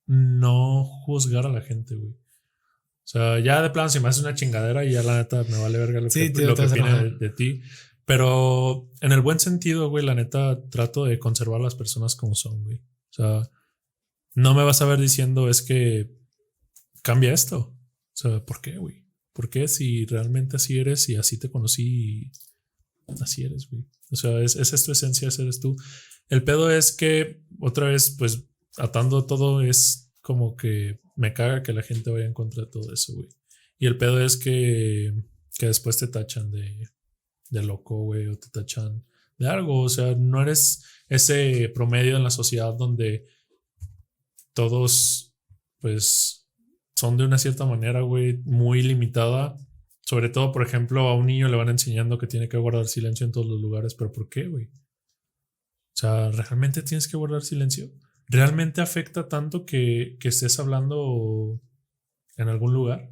no juzgar a la gente, güey. O sea, ya de plano, si me haces una chingadera, ya la neta me vale verga lo que opine de ti. Pero en el buen sentido, güey, la neta trato de conservar a las personas como son, güey. O sea, no me vas a ver diciendo es que cambia esto. O sea, ¿por qué, güey? ¿Por qué si realmente así eres y así te conocí y así eres, güey? O sea, esa es tu esencia, ese eres tú. El pedo es que, otra vez, pues, atando todo, es como que me caga que la gente vaya en contra de todo eso, güey. Y el pedo es que después te tachan de loco, güey, o te tachan de algo. O sea, no eres ese promedio en la sociedad donde todos, pues... son de una cierta manera, güey, muy limitada. Sobre todo, por ejemplo, a un niño le van enseñando que tiene que guardar silencio en todos los lugares. ¿Pero por qué, güey? O sea, ¿realmente tienes que guardar silencio? ¿Realmente afecta tanto que estés hablando en algún lugar?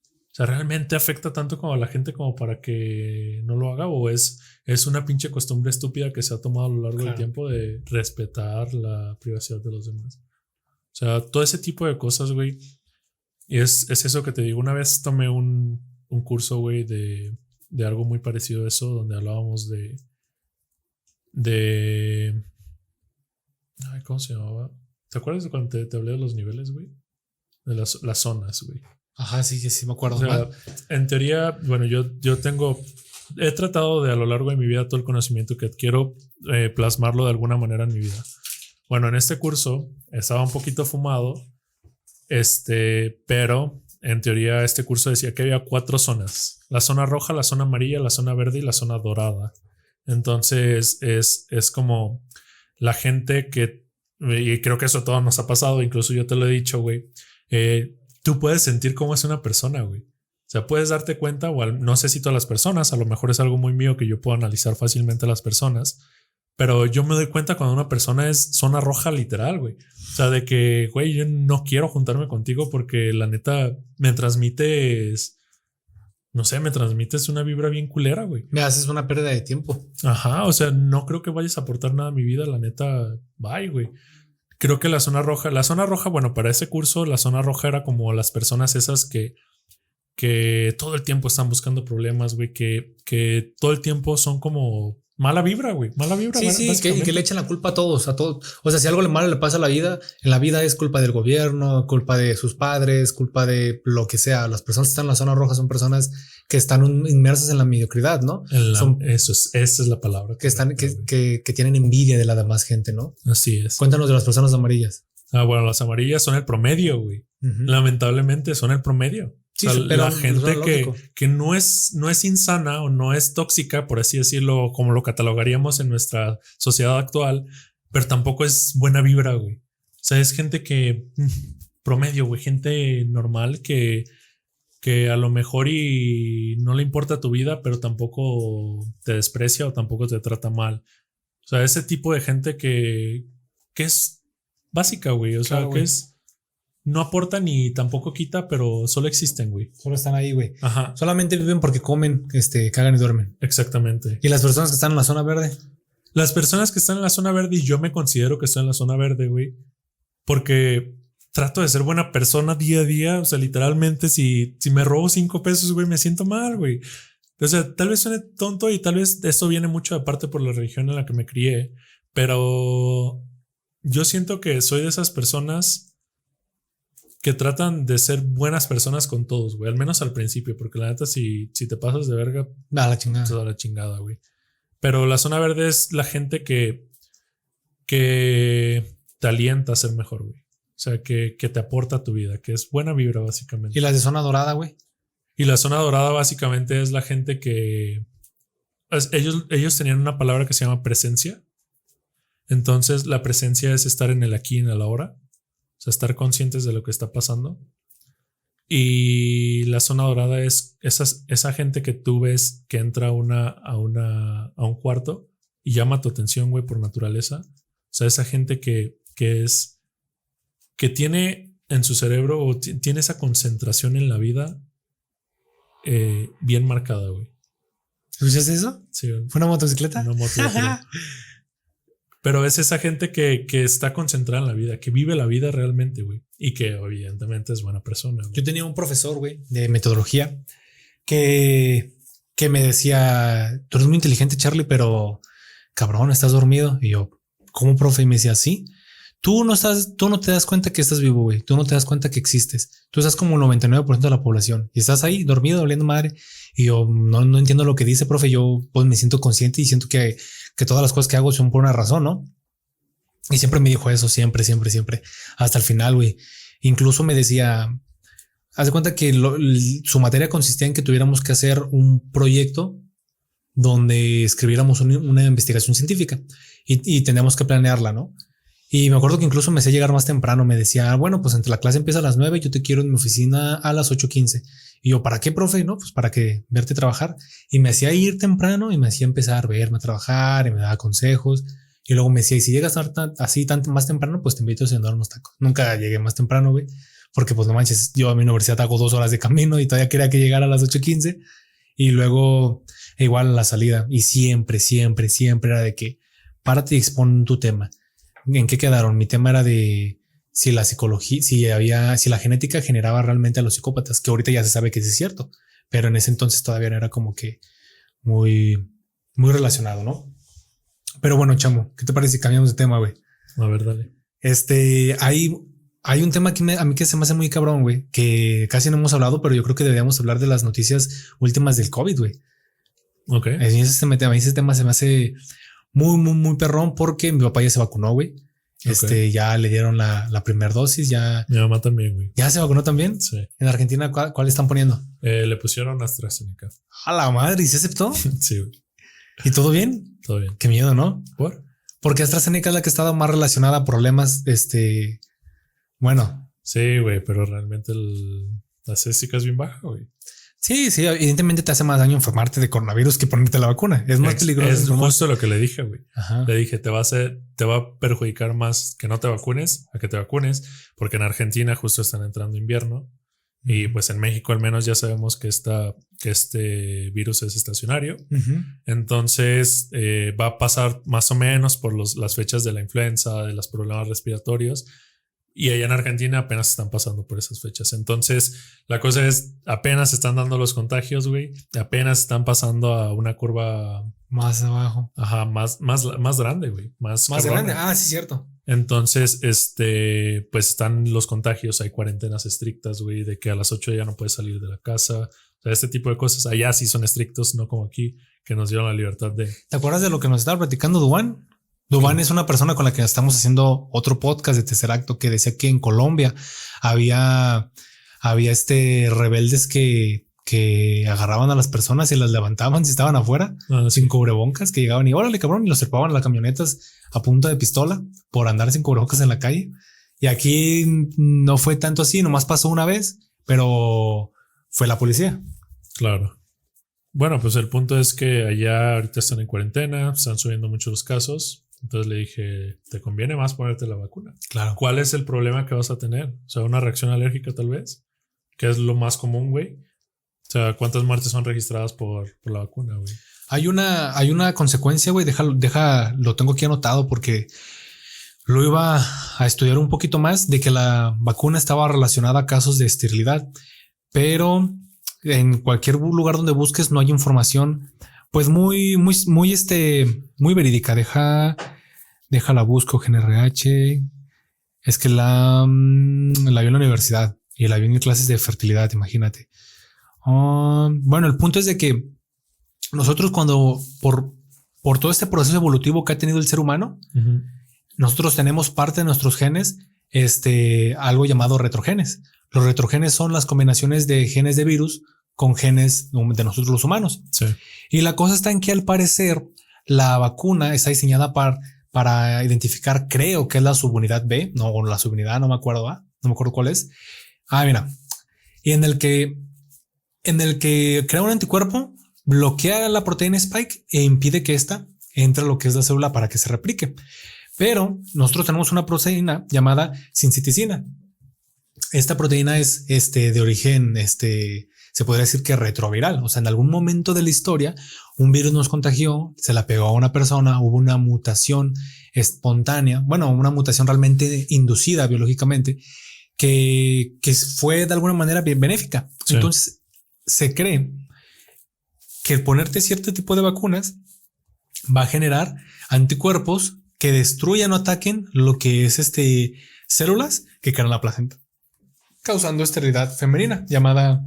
O sea, ¿realmente afecta tanto como a la gente como para que no lo haga? ¿O es una pinche costumbre estúpida que se ha tomado a lo largo del tiempo de respetar la privacidad de los demás? O sea, todo ese tipo de cosas, güey. Y es eso que te digo. Una vez tomé un curso, güey, de algo muy parecido a eso, donde hablábamos de ay, ¿cómo se llamaba? ¿Te acuerdas de cuando te hablé de los niveles, güey? De las zonas, güey. Ajá, sí, sí me acuerdo. O sea, en teoría, bueno, yo he tratado de a lo largo de mi vida todo el conocimiento que adquiero, plasmarlo de alguna manera en mi vida. Bueno, en este curso estaba un poquito fumado. Pero en teoría este curso decía que había 4 zonas: la zona roja, la zona amarilla, la zona verde y la zona dorada. Entonces es como la gente que, y creo que eso a todos nos ha pasado, incluso yo te lo he dicho, güey, tú puedes sentir cómo es una persona, güey. O sea, puedes darte cuenta, o no sé si todas las personas, a lo mejor es algo muy mío que yo puedo analizar fácilmente a las personas, pero yo me doy cuenta cuando una persona es zona roja literal, güey. O sea, de que, güey, yo no quiero juntarme contigo porque la neta me transmites, no sé, me transmites una vibra bien culera, güey. Me haces una pérdida de tiempo. Ajá, o sea, no creo que vayas a aportar nada a mi vida, la neta, bye, güey. Creo que la zona roja, bueno, para ese curso, la zona roja era como las personas esas que todo el tiempo están buscando problemas, güey, que todo el tiempo son como... mala vibra, güey. Mala vibra. Sí, que le echan la culpa a todos, O sea, si algo malo le pasa a la vida, en la vida es culpa del gobierno, culpa de sus padres, culpa de lo que sea. Las personas que están en la zona roja son personas que están inmersas en la mediocridad, ¿no? Esa es la palabra. Que tienen envidia de la demás gente, ¿no? Así es. Cuéntanos de las personas amarillas. Bueno, las amarillas son el promedio, güey. Lamentablemente son el promedio. Sí, o sea, la gente que no es insana o no es tóxica, por así decirlo, como lo catalogaríamos en nuestra sociedad actual, pero tampoco es buena vibra, güey. O sea, es gente que promedio, güey, gente normal que a lo mejor y no le importa tu vida, pero tampoco te desprecia o tampoco te trata mal. O sea, ese tipo de gente que es básica, güey. O sea, claro, que es... no aporta ni tampoco quita, pero solo existen, güey. Solo están ahí, güey. Ajá. Solamente viven porque comen, cagan y duermen. Exactamente. ¿Y las personas que están en la zona verde? Las personas que están en la zona verde, y yo me considero que estoy en la zona verde, güey, porque trato de ser buena persona día a día. O sea, literalmente, si me robo 5 pesos, güey, me siento mal, güey. O sea, tal vez suene tonto y tal vez eso viene mucho aparte por la religión en la que me crié, pero yo siento que soy de esas personas que tratan de ser buenas personas con todos, güey. Al menos al principio, porque la neta, si te pasas de verga, A la chingada. te da la chingada, güey. Pero la zona verde es la gente que te alienta a ser mejor, güey. O sea, que te aporta a tu vida, que es buena vibra, básicamente. Y las de zona dorada, güey. Y la zona dorada, básicamente, es la gente que... Ellos tenían una palabra que se llama presencia. Entonces, la presencia es estar en el aquí y en el ahora. O sea, estar conscientes de lo que está pasando. Y la zona dorada es esa gente que tú ves que entra a un cuarto y llama tu atención, güey, por naturaleza. O sea, esa gente que tiene en su cerebro o tiene esa concentración en la vida bien marcada, güey. ¿Escuchaste eso? Sí, ¿Fue una motocicleta? una motocicleta. Pero es esa gente que está concentrada en la vida, que vive la vida realmente, güey. Y que evidentemente es buena persona, güey. Yo tenía un profesor, güey, de metodología que me decía, tú eres muy inteligente, Charlie, pero cabrón, estás dormido. Y yo, ¿cómo, profe? Y me decía, sí. Tú no te das cuenta que estás vivo, güey. Tú no te das cuenta que existes. Tú estás como el 99% de la población y estás ahí dormido, doliendo madre. Y yo no entiendo lo que dice, profe. Yo pues me siento consciente y siento que todas las cosas que hago son por una razón, ¿no? Y siempre me dijo eso, siempre, hasta el final, güey. Incluso me decía, haz de cuenta que su materia consistía en que tuviéramos que hacer un proyecto donde escribiéramos una investigación científica y teníamos que planearla, ¿no? Y me acuerdo que incluso me hacía llegar más temprano. Me decía, bueno, pues entre la clase empieza a las 9, yo te quiero en mi oficina a las 8:15. Y yo, ¿para qué, profe? No, pues para que verte trabajar. Y me hacía ir temprano y me hacía empezar a verme a trabajar y me daba consejos. Y luego me decía, y si llegas así tanto más temprano, pues te invito a cenar unos tacos. Nunca llegué más temprano, güey, porque pues no manches, yo a mi universidad hago 2 horas de camino y todavía quería que llegara a las 8:15. Y luego igual a la salida. Y siempre era de que párate y expon tu tema. ¿En qué quedaron? Mi tema era de si la psicología, si la genética generaba realmente a los psicópatas, que ahorita ya se sabe que sí es cierto, pero en ese entonces todavía no era como que muy relacionado, ¿no? Pero bueno, chamo, ¿qué te parece si cambiamos de tema, güey? A ver, dale. Hay un tema que a mí que se me hace muy cabrón, güey, que casi no hemos hablado, pero yo creo que deberíamos hablar de las noticias últimas del COVID, güey. Ok. A mí ese tema se me hace muy perrón porque mi papá ya se vacunó, güey. Okay. Ya le dieron la primera dosis, ya. Mi mamá también, güey. ¿Ya se vacunó también? Sí. ¿En Argentina cuál están poniendo? Le pusieron AstraZeneca. A la madre, ¿y se aceptó? Sí, güey. ¿Y todo bien? Todo bien. Qué miedo, ¿no? ¿Por? Porque AstraZeneca es la que estaba más relacionada a problemas, bueno. Sí, güey, pero realmente la césica es bien baja, güey. Sí, evidentemente te hace más daño enfermarte de coronavirus que ponerte la vacuna. Es más peligroso. Es justo lo que le dije, güey. Ajá. Le dije, te va a perjudicar más que no te vacunes a que te vacunes, porque en Argentina justo están entrando invierno y pues en México al menos ya sabemos que este virus es estacionario. Uh-huh. Entonces va a pasar más o menos por las fechas de la influenza, de los problemas respiratorios. Y allá en Argentina apenas están pasando por esas fechas. Entonces, la cosa es, apenas están dando los contagios, güey. Apenas están pasando a una curva más abajo. Ajá, más grande, güey. Más grande. Ah, sí, cierto. Entonces, pues están los contagios. Hay cuarentenas estrictas, güey, de que a las 8 ya no puedes salir de la casa. O sea, este tipo de cosas. Allá sí son estrictos, no como aquí, que nos dieron la libertad de... ¿Te acuerdas de lo que nos estaba platicando Dubán? Dubán es una persona con la que estamos haciendo otro podcast de Tercer Acto que decía que en Colombia había rebeldes que agarraban a las personas y las levantaban si estaban afuera sin cubrebocas, que llegaban y órale cabrón y los trepaban a las camionetas a punta de pistola por andar sin cubrebocas en la calle. Y aquí no fue tanto así, nomás pasó una vez, pero fue la policía. Claro. Bueno, pues el punto es que allá ahorita están en cuarentena, están subiendo mucho los casos. Entonces le dije, ¿te conviene más ponerte la vacuna? Claro. ¿Cuál es el problema que vas a tener? O sea, una reacción alérgica tal vez, que es lo más común, güey. O sea, ¿cuántas muertes son registradas por la vacuna, güey? Hay una consecuencia, güey, lo tengo aquí anotado porque lo iba a estudiar un poquito más, de que la vacuna estaba relacionada a casos de esterilidad, pero en cualquier lugar donde busques no hay información pues muy verídica. Déjala busco, GNRH. Es que la vi en la universidad y la vi en clases de fertilidad, imagínate. Bueno, el punto es de que nosotros cuando por todo este proceso evolutivo que ha tenido el ser humano, nosotros tenemos parte de nuestros genes, algo llamado retrogenes. Los retrogenes son las combinaciones de genes de virus con genes de nosotros los humanos. Sí. Y la cosa está en que al parecer la vacuna está diseñada para identificar, creo que es la subunidad B, no, o la subunidad, no me acuerdo, no me acuerdo cuál es. Mira, y en el que crea un anticuerpo, bloquea la proteína Spike e impide que ésta entre a lo que es la célula para que se replique. Pero nosotros tenemos una proteína llamada sinciticina. Esta proteína es de origen, se podría decir que retroviral. O sea, en algún momento de la historia, un virus nos contagió, se la pegó a una persona, hubo una mutación espontánea, bueno, una mutación realmente inducida biológicamente, que fue de alguna manera benéfica. Sí. Entonces, se cree que el ponerte cierto tipo de vacunas va a generar anticuerpos que destruyan o ataquen lo que es células que crean la placenta, causando esterilidad femenina llamada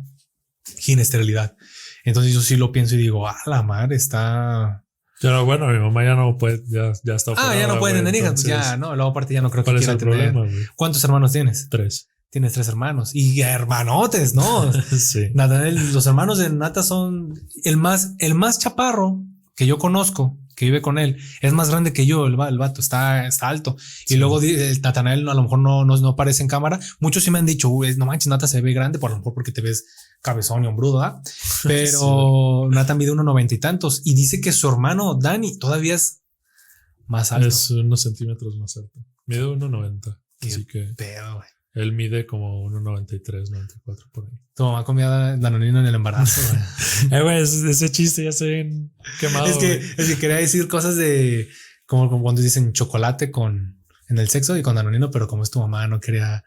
ginesterilidad. Entonces yo sí lo pienso y digo, la madre está... Pero bueno, mi mamá ya no puede, ya está operada. Ya no puede tener hijas, pues ya no, luego aparte ya no creo que quiera tener. Problema, ¿cuántos hermanos tienes? 3. Tienes 3 hermanos y hermanotes, ¿no? Sí. Nathanael, los hermanos de Nata son el más chaparro que yo conozco, que vive con él, es más grande que yo, el vato está alto. Sí. Y luego el Nathanael a lo mejor no aparece en cámara. Muchos sí me han dicho, no manches, Nata se ve grande, por lo mejor porque te ves cabezón y hombrudo, ¿eh? Pero sí. Nata mide 1.90 y tantos y dice que su hermano Dani todavía es más alto. Es unos centímetros más alto. Mide 1.90. Así que pedo, güey. Él mide como 1.93, 94 por ahí. Tu mamá comía danonino en el embarazo, güey. Güey, ese chiste ya se ven quemado. Es que quería decir cosas de como cuando dicen chocolate en el sexo y con danonino, pero como es tu mamá, no quería.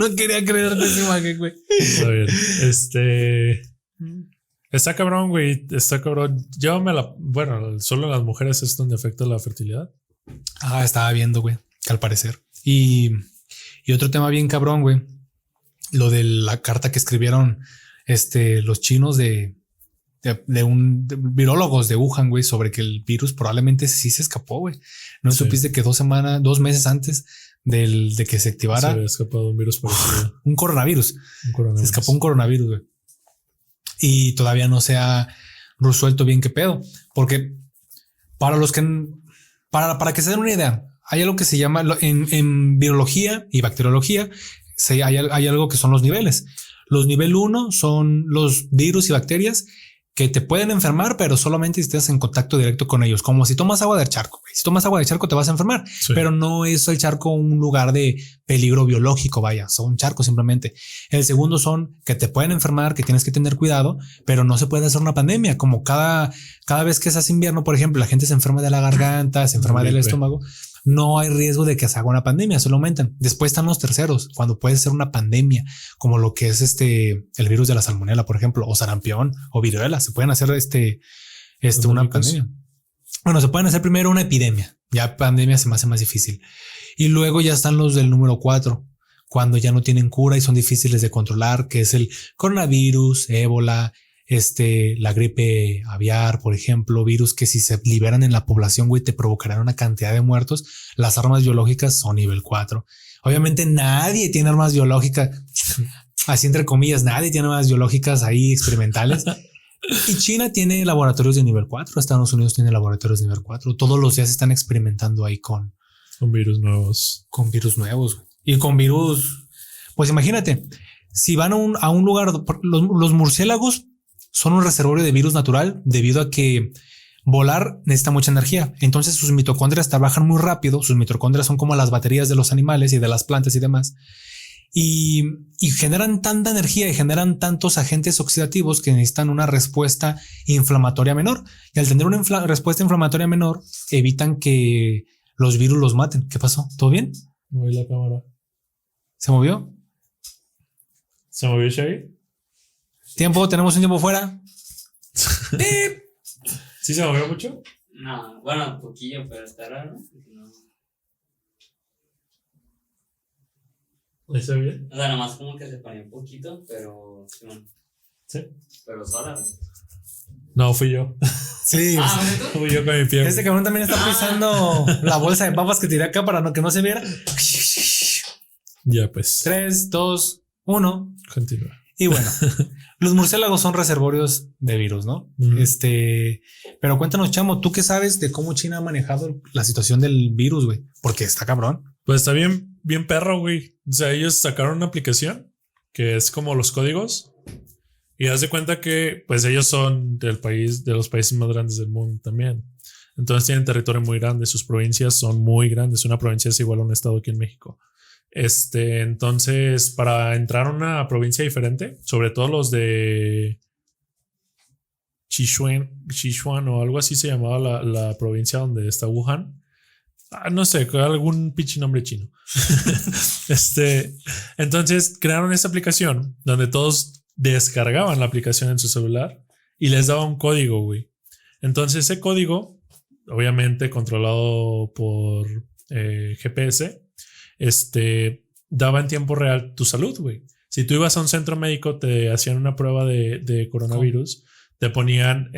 No quería creerte esa imagen, güey. Está bien. Está cabrón, güey. Está cabrón. Bueno, solo las mujeres es donde afecta la fertilidad. Estaba viendo, güey, que al parecer. Y otro tema bien cabrón, güey. Lo de la carta que escribieron los chinos de virólogos de Wuhan, güey, sobre que el virus probablemente sí se escapó, güey. No supiste que 2 meses antes de que se activara. Se había escapado un virus parecido. Un coronavirus. Se escapó un coronavirus, güey. Y todavía no se ha resuelto bien qué pedo. Porque para que se den una idea, hay algo que se llama en virología y bacteriología. Hay algo que son los niveles. Los nivel 1 son los virus y bacterias que te pueden enfermar, pero solamente si estás en contacto directo con ellos. Como si tomas agua del charco. Si tomas agua del charco te vas a enfermar, sí. Pero no es el charco un lugar de peligro biológico, vaya, son un charco simplemente. El segundo son que te pueden enfermar, que tienes que tener cuidado, pero no se puede hacer una pandemia. Como cada vez que se hace invierno, por ejemplo, la gente se enferma de la garganta, se enferma del estómago. No hay riesgo de que se haga una pandemia, solo aumentan. Después están los terceros, cuando puede ser una pandemia, como lo que es el virus de la salmonela, por ejemplo, o sarampión o viruela. Se pueden hacer una pandemia. Bueno, se pueden hacer primero una epidemia. Ya pandemia se me hace más difícil. Y luego ya están los del número 4, cuando ya no tienen cura y son difíciles de controlar, que es el coronavirus, ébola, la gripe aviar, por ejemplo, virus que si se liberan en la población, güey, te provocarán una cantidad de muertos. Las armas biológicas son nivel 4. Obviamente nadie tiene armas biológicas, así entre comillas, nadie tiene armas biológicas ahí experimentales. Y China tiene laboratorios de nivel 4, Estados Unidos tiene laboratorios de nivel 4. Todos los días están experimentando ahí con virus nuevos. Con virus nuevos. Y con virus, pues imagínate, si van a un lugar, los murciélagos son un reservorio de virus natural debido a que volar necesita mucha energía. Entonces sus mitocondrias trabajan muy rápido. Sus mitocondrias son como las baterías de los animales y de las plantas y demás. Y generan tanta energía y generan tantos agentes oxidativos que necesitan una respuesta inflamatoria menor. Y al tener una respuesta inflamatoria menor, evitan que los virus los maten. ¿Qué pasó? ¿Todo bien? Moví la cámara. ¿Se movió? ¿Se movió Sherry? Tiempo, tenemos un tiempo fuera. ¿Sí se movió mucho? No, bueno, poquillo, pero está raro. No. ¿Ahí se ve bien? O sea, nomás como que se ponía un poquito, pero sí, bueno. Sí. Pero sola. No, fui yo. Sí. ¿Bonito? Fui yo con mi pie. Este cabrón también está pisando la bolsa de papas que tiré acá para que no se viera. Ya, pues. 3, 2, 1. Continúa. Y bueno, los murciélagos son reservorios de virus, ¿no? Ujú. Pero cuéntanos, Chamo, ¿tú qué sabes de cómo China ha manejado la situación del virus, güey? Porque está cabrón. Pues está bien, bien perro, güey. O sea, ellos sacaron una aplicación que es como los códigos. Y haz de cuenta que, pues, ellos son del país, de los países más grandes del mundo también. Entonces tienen territorio muy grande. Sus provincias son muy grandes. Una provincia es igual a un estado aquí en México. Entonces, para entrar a una provincia diferente, sobre todo los de Sichuan o algo así se llamaba la provincia donde está Wuhan. No sé, algún pinche nombre chino. Entonces crearon esta aplicación donde todos descargaban la aplicación en su celular y les daba un código, güey. Entonces ese código, obviamente controlado por GPS, daba en tiempo real tu salud, güey. Si tú ibas a un centro médico, te hacían una prueba de coronavirus, te ponían,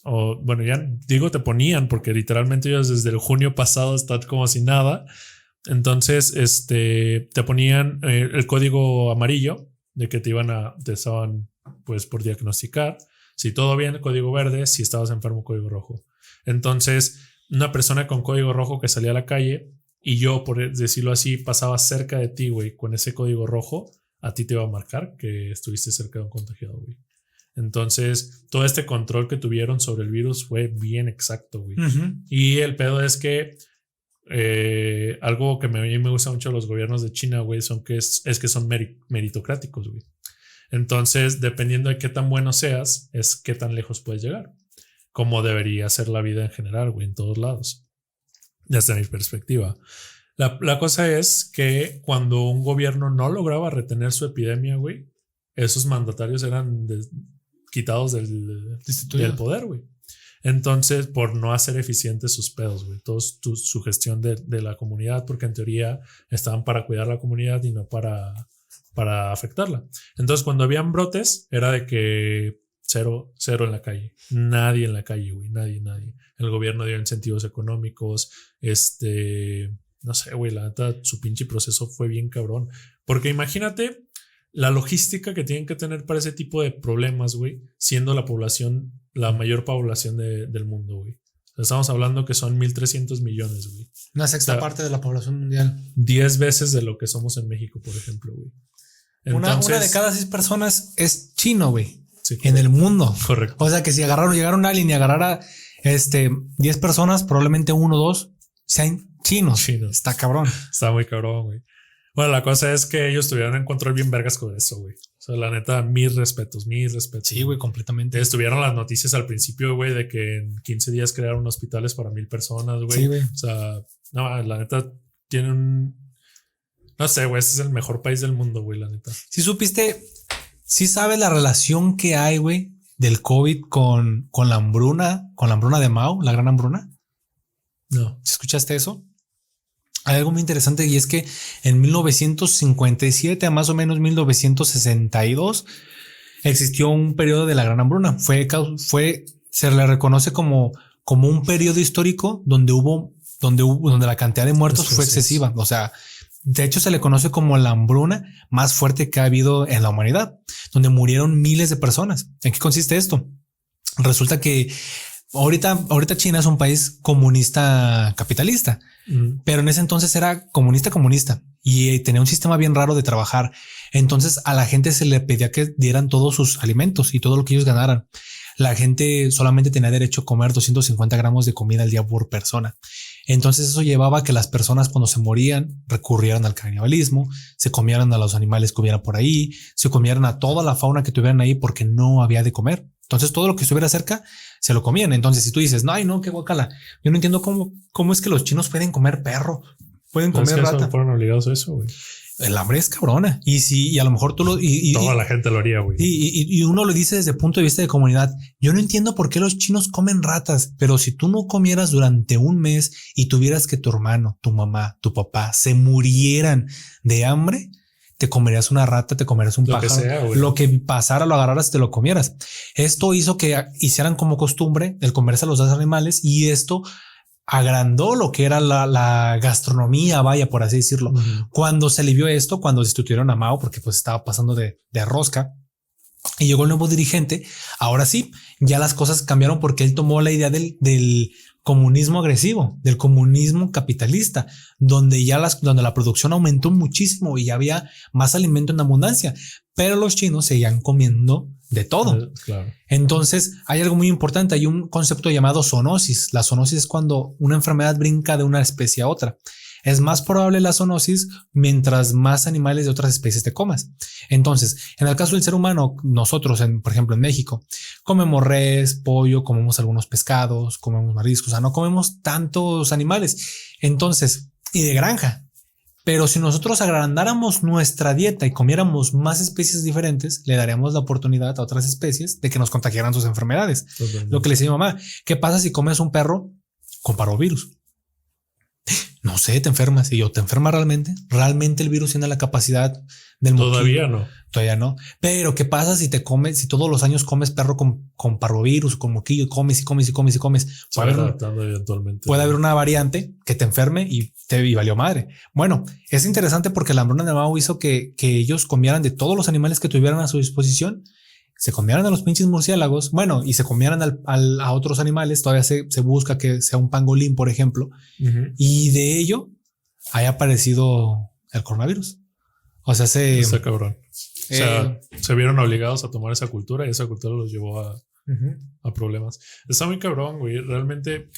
bueno, ya digo te ponían porque literalmente ellos desde el junio pasado están como si nada. Entonces, te ponían el código amarillo de que te estaban pues por diagnosticar. Si todo bien, el código verde. Si estabas enfermo, código rojo. Entonces, una persona con código rojo que salía a la calle y yo, por decirlo así, pasaba cerca de ti, güey, con ese código rojo, a ti te iba a marcar que estuviste cerca de un contagiado, güey. Entonces, todo este control que tuvieron sobre el virus fue bien exacto, güey. Uh-huh. Y el pedo es que algo que a mí me gusta mucho de los gobiernos de China, güey, es que son meritocráticos, güey. Entonces, dependiendo de qué tan bueno seas, es qué tan lejos puedes llegar. Como debería ser la vida en general, güey, en todos lados. Desde mi perspectiva. La cosa es que cuando un gobierno no lograba retener su epidemia, güey, esos mandatarios eran quitados del poder, güey. Entonces, por no hacer eficientes sus pedos, güey, su gestión de la comunidad, porque en teoría estaban para cuidar la comunidad y no para afectarla. Entonces, cuando habían brotes, era de que cero en la calle. Nadie en la calle, güey, nadie. El gobierno dio incentivos económicos, no sé, güey, la neta, su pinche proceso fue bien cabrón. Porque imagínate la logística que tienen que tener para ese tipo de problemas, güey, siendo la mayor población del mundo, güey. Estamos hablando que son 1,300 millones, güey. Una sexta parte de la población mundial. 10 veces de lo que somos en México, por ejemplo, güey. Entonces, una de cada 6 personas es chino, güey. Sí, en el mundo. Correcto. O sea que si llegaron a alguien y agarrara 10 personas, probablemente 1 o 2 sean chinos. Está cabrón. Está muy cabrón, güey. Bueno, la cosa es que ellos tuvieron en control bien vergas con eso, güey. O sea, la neta, mis respetos. Sí, güey, completamente. Estuvieron las noticias al principio, güey, de que en 15 días crearon hospitales para 1,000 personas, güey. Sí, güey. O sea, no, la neta, no sé, güey, este es el mejor país del mundo, güey, la neta. Sí supiste, sí sabes la relación que hay, güey, del COVID con la hambruna de Mao, la gran hambruna. No. ¿Escuchaste eso? Hay algo muy interesante y es que en 1957 a más o menos 1962 existió un periodo de la gran hambruna. Se le reconoce como un periodo histórico donde la cantidad de muertos fue excesiva. O sea, de hecho se le conoce como la hambruna más fuerte que ha habido en la humanidad, donde murieron miles de personas. ¿En qué consiste esto? Resulta que ahorita China es un país comunista capitalista, pero en ese entonces era comunista y tenía un sistema bien raro de trabajar. Entonces a la gente se le pedía que dieran todos sus alimentos y todo lo que ellos ganaran. La gente solamente tenía derecho a comer 250 gramos de comida al día por persona. Entonces eso llevaba a que las personas cuando se morían recurrieran al canibalismo, se comieran a los animales que hubiera por ahí, se comieran a toda la fauna que tuvieran ahí porque no había de comer. Entonces todo lo que estuviera cerca se lo comían. Entonces si tú dices, no, qué guacala. Yo no entiendo cómo es que los chinos pueden comer perro, pueden comer rata. Fueron obligados a eso, güey. El hambre es cabrona. Y a lo mejor tú lo... Toda la gente lo haría, güey. Y uno lo dice desde el punto de vista de comunidad. Yo no entiendo por qué los chinos comen ratas, pero si tú no comieras durante un mes y tuvieras que tu hermano, tu mamá, tu papá se murieran de hambre, te comerías una rata, te comerías un pájaro. Que sea, lo que pasara, lo agarraras y te lo comieras. Esto hizo que hicieran como costumbre el comerse a los dos animales y esto agrandó lo que era la gastronomía, vaya, por así decirlo. Cuando se alivió esto, cuando destituyeron a Mao, porque pues estaba pasando de rosca y llegó el nuevo dirigente, ahora sí, ya las cosas cambiaron porque él tomó la idea del comunismo agresivo, del comunismo capitalista, donde donde la producción aumentó muchísimo y ya había más alimento en abundancia, pero los chinos seguían comiendo de todo. Claro. Entonces hay algo muy importante. Hay un concepto llamado zoonosis. La zoonosis es cuando una enfermedad brinca de una especie a otra. Es más probable la zoonosis mientras más animales de otras especies te comas. Entonces, en el caso del ser humano, nosotros, por ejemplo, en México, comemos res, pollo, comemos algunos pescados, comemos mariscos, o sea, no comemos tantos animales. Entonces, y de granja. Pero si nosotros agrandáramos nuestra dieta y comiéramos más especies diferentes, le daríamos la oportunidad a otras especies de que nos contagiaran sus enfermedades. Totalmente. Lo que le decía mi mamá, ¿qué pasa si comes un perro con parvovirus? No sé, te enfermas. Y yo, ¿te enferma realmente? ¿Realmente el virus tiene la capacidad del moquillo? Todavía no. Pero ¿qué pasa si todos los años comes perro con parvovirus, con moquillo, y comes? Puede haber una variante que te enferme y valió madre. Bueno, es interesante porque la hambruna de Mao hizo que ellos comieran de todos los animales que tuvieran a su disposición. Se comieran a los pinches murciélagos, bueno, y se comieran a otros animales. Todavía se busca que sea un pangolín, por ejemplo, y de ello haya aparecido el coronavirus. O sea, está cabrón. O sea, se vieron obligados a tomar esa cultura y esa cultura los llevó a problemas. Está muy cabrón, güey. Realmente,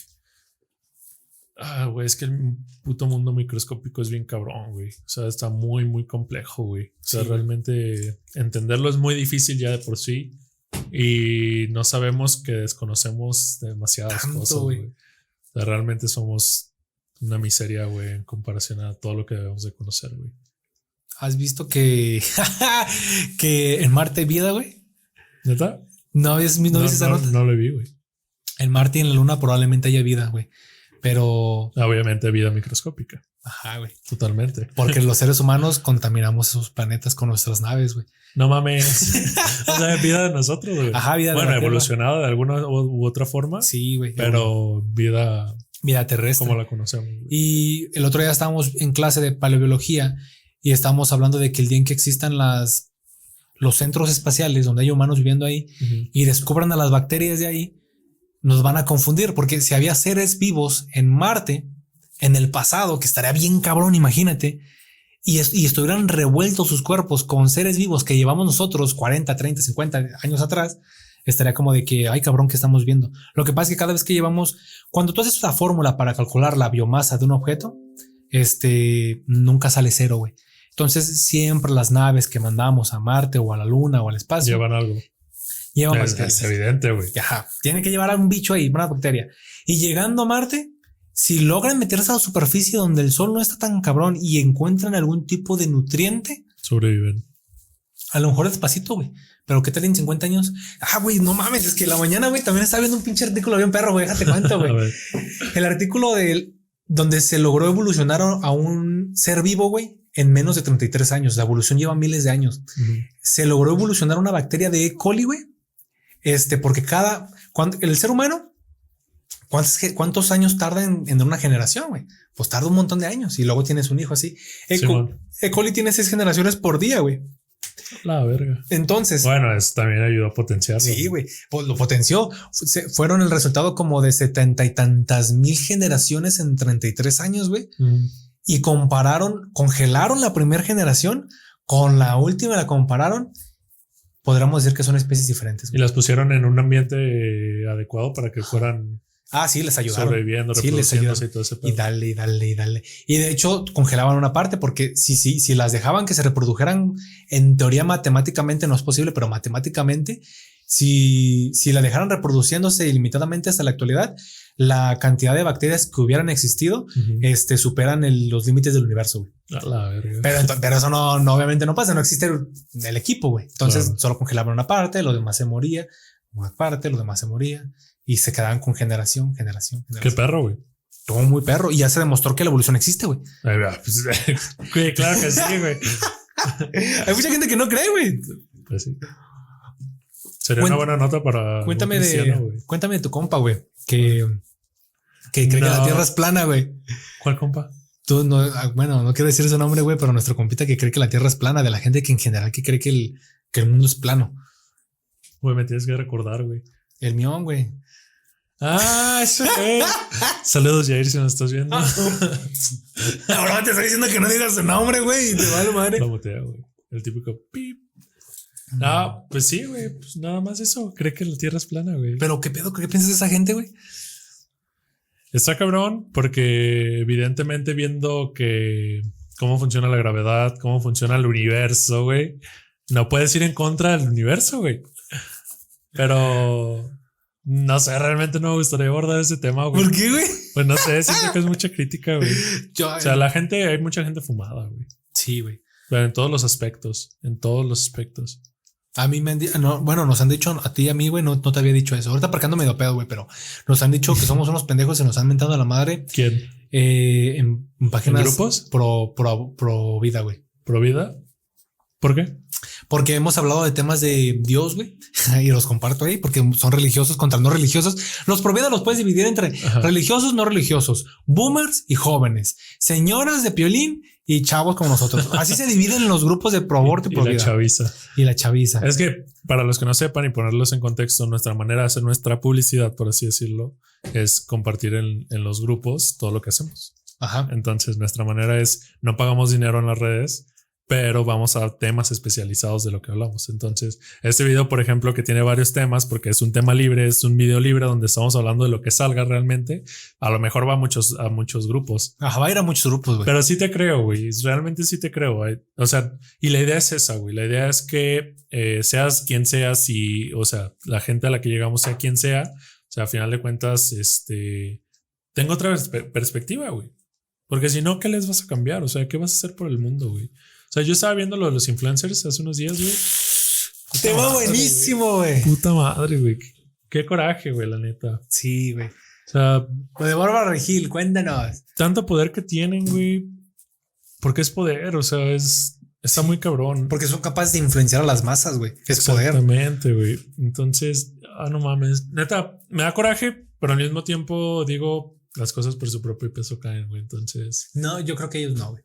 güey, es que el puto mundo microscópico es bien cabrón, güey. O sea, está muy, muy complejo, güey. O sea, realmente entenderlo es muy difícil ya de por sí. Y no sabemos que desconocemos demasiadas cosas, güey. O sea, realmente somos una miseria, güey, en comparación a todo lo que debemos de conocer, güey. ¿Has visto que en Marte hay vida, güey? ¿Neta? No lo vi, güey. En Marte y en la Luna probablemente haya vida, güey. Pero... obviamente vida microscópica. Ajá, güey. Totalmente. Porque los seres humanos contaminamos esos planetas con nuestras naves, güey. No mames. O sea, vida de nosotros, güey. Ajá, vida de evolucionada de alguna u otra forma. Sí, güey. Pero vida terrestre. Como la conocemos, güey. Y el otro día estábamos en clase de paleobiología y estábamos hablando de que el día en que existan los centros espaciales donde hay humanos viviendo ahí y descubran a las bacterias de ahí, nos van a confundir, porque si había seres vivos en Marte en el pasado, que estaría bien cabrón, imagínate, y estuvieran revueltos sus cuerpos con seres vivos que llevamos nosotros 40, 30, 50 años atrás, estaría como de que, ay cabrón, ¿qué estamos viendo? Lo que pasa es que cada vez que cuando tú haces una fórmula para calcular la biomasa de un objeto, nunca sale cero, güey. Entonces siempre las naves que mandamos a Marte o a la Luna o al espacio llevan algo. Es evidente, güey. Ajá. Tienen que llevar a un bicho ahí, una bacteria. Y llegando a Marte, si logran meterse a la superficie donde el sol no está tan cabrón y encuentran algún tipo de nutriente, sobreviven. A lo mejor despacito, güey. Pero ¿qué tal en 50 años? Güey, no mames. Es que la mañana, güey, también estaba viendo un pinche artículo de un perro, güey. Déjate cuento, güey. El artículo donde se logró evolucionar a un ser vivo, güey, en menos de 33 años. La evolución lleva miles de años. Se logró evolucionar una bacteria de E. coli, güey. Porque cuando el ser humano, ¿cuántos años tarda en una generación, güey? Pues tarda un montón de años y luego tienes un hijo así. E. coli tiene 6 generaciones por día, güey. La verga. Entonces, bueno, eso también ayudó a potenciarlo. Sí, güey. Pues lo potenció. Fueron el resultado como de 70 y tantas mil generaciones en 33 años, güey. Y congelaron la primera generación con la última, la compararon. Podríamos decir que son especies diferentes, güey. Y las pusieron en un ambiente adecuado para que fueran... sí, les ayudaron. Sobreviviendo, reproduciéndose y todo ese pedo. Y dale. Y de hecho congelaban una parte porque si las dejaban que se reprodujeran, en teoría matemáticamente no es posible, pero matemáticamente si la dejaran reproduciéndose ilimitadamente hasta la actualidad, la cantidad de bacterias que hubieran existido, superan los límites del universo, güey. A la verga. Pero eso no, obviamente no pasa, no existe el equipo, güey. Entonces Claro. solo congelaban una parte, lo demás se moría, una parte, lo demás se moría y se quedaban con generación. Qué perro, güey. Todo muy perro y ya se demostró que la evolución existe, güey. Ahí va, pues, güey, claro que sí, güey. Hay mucha gente que no cree, güey. Pues sí. Sería una buena nota para. Cuéntame un cristiano, güey. cuéntame de tu compa, güey, que cree que la Tierra es plana, güey. ¿Cuál compa? Tú no, bueno, no quiero decir su nombre, güey, pero nuestro compita que cree que la Tierra es plana, de la gente que en general que cree que el mundo es plano. Güey, me tienes que recordar, güey. El mión, güey. Ah, eso, güey. Saludos, Jair, si nos estás viendo. Ahora te estoy diciendo que no digas su nombre, güey, y te vale madre. La botea, güey. El típico pip. Ah, pues sí, güey. Pues nada más eso. Cree que la Tierra es plana, güey. Pero qué pedo, ¿qué piensas de esa gente, güey? Está cabrón porque evidentemente viendo que cómo funciona la gravedad, cómo funciona el universo, güey, no puedes ir en contra del universo, güey. Pero no sé, realmente no me gustaría abordar ese tema, güey. ¿Por qué, güey? Pues no sé, siento que es mucha crítica, güey. Yo, O sea, hay mucha gente fumada, güey. sí, güey. Pero en todos los aspectos, A mí me han dicho, no, bueno, nos han dicho a ti y a mí, güey, no te había dicho eso. Ahorita aparcando medio pedo, güey, pero nos han dicho que somos unos pendejos y nos han mentado a la madre ¿Quién? en páginas ¿En grupos? pro vida, güey. ¿Pro vida? ¿Por qué? Porque hemos hablado de temas de Dios, güey, y los comparto ahí porque son religiosos contra no religiosos. Los pro vida los puedes dividir entre religiosos, no religiosos, boomers y jóvenes, señoras de piolín y chavos como nosotros. Así se dividen los grupos de pro aborto y pro Y la vida. chaviza. Y la chaviza. Es que para los que no sepan y ponerlos en contexto, nuestra manera de hacer nuestra publicidad, por así decirlo, es compartir en los grupos todo lo que hacemos. Ajá. Entonces, nuestra manera es no pagamos dinero en las redes, pero vamos a temas especializados de lo que hablamos. Entonces, este video, por ejemplo, que tiene varios temas, porque es un tema libre, es un video libre donde estamos hablando de lo que salga realmente. A lo mejor va a muchos grupos. Ajá, va a ir a muchos grupos, güey. Pero sí te creo, güey. Realmente sí te creo. O sea, y la idea es esa, güey. La idea es que seas quien seas y, o sea, la gente a la que llegamos sea quien sea. O sea, a final de cuentas, tengo otra perspectiva, güey. Porque si no, ¿qué les vas a cambiar? O sea, ¿qué vas a hacer por el mundo, güey? O sea, yo estaba viendo lo de los influencers hace unos días, güey. Tema buenísimo, güey. Puta madre, güey. Qué coraje, güey, la neta. Sí, güey. O sea, Lo de Bárbara Regil, cuéntanos. tanto poder que tienen, güey. Porque es poder, o sea, está muy cabrón. Porque son capaces de influenciar a las masas, güey. Es poder. Exactamente, güey. Entonces, no mames. Neta, me da coraje, pero al mismo tiempo digo, las cosas por su propio peso caen, güey. Entonces, No, yo creo que ellos no, güey.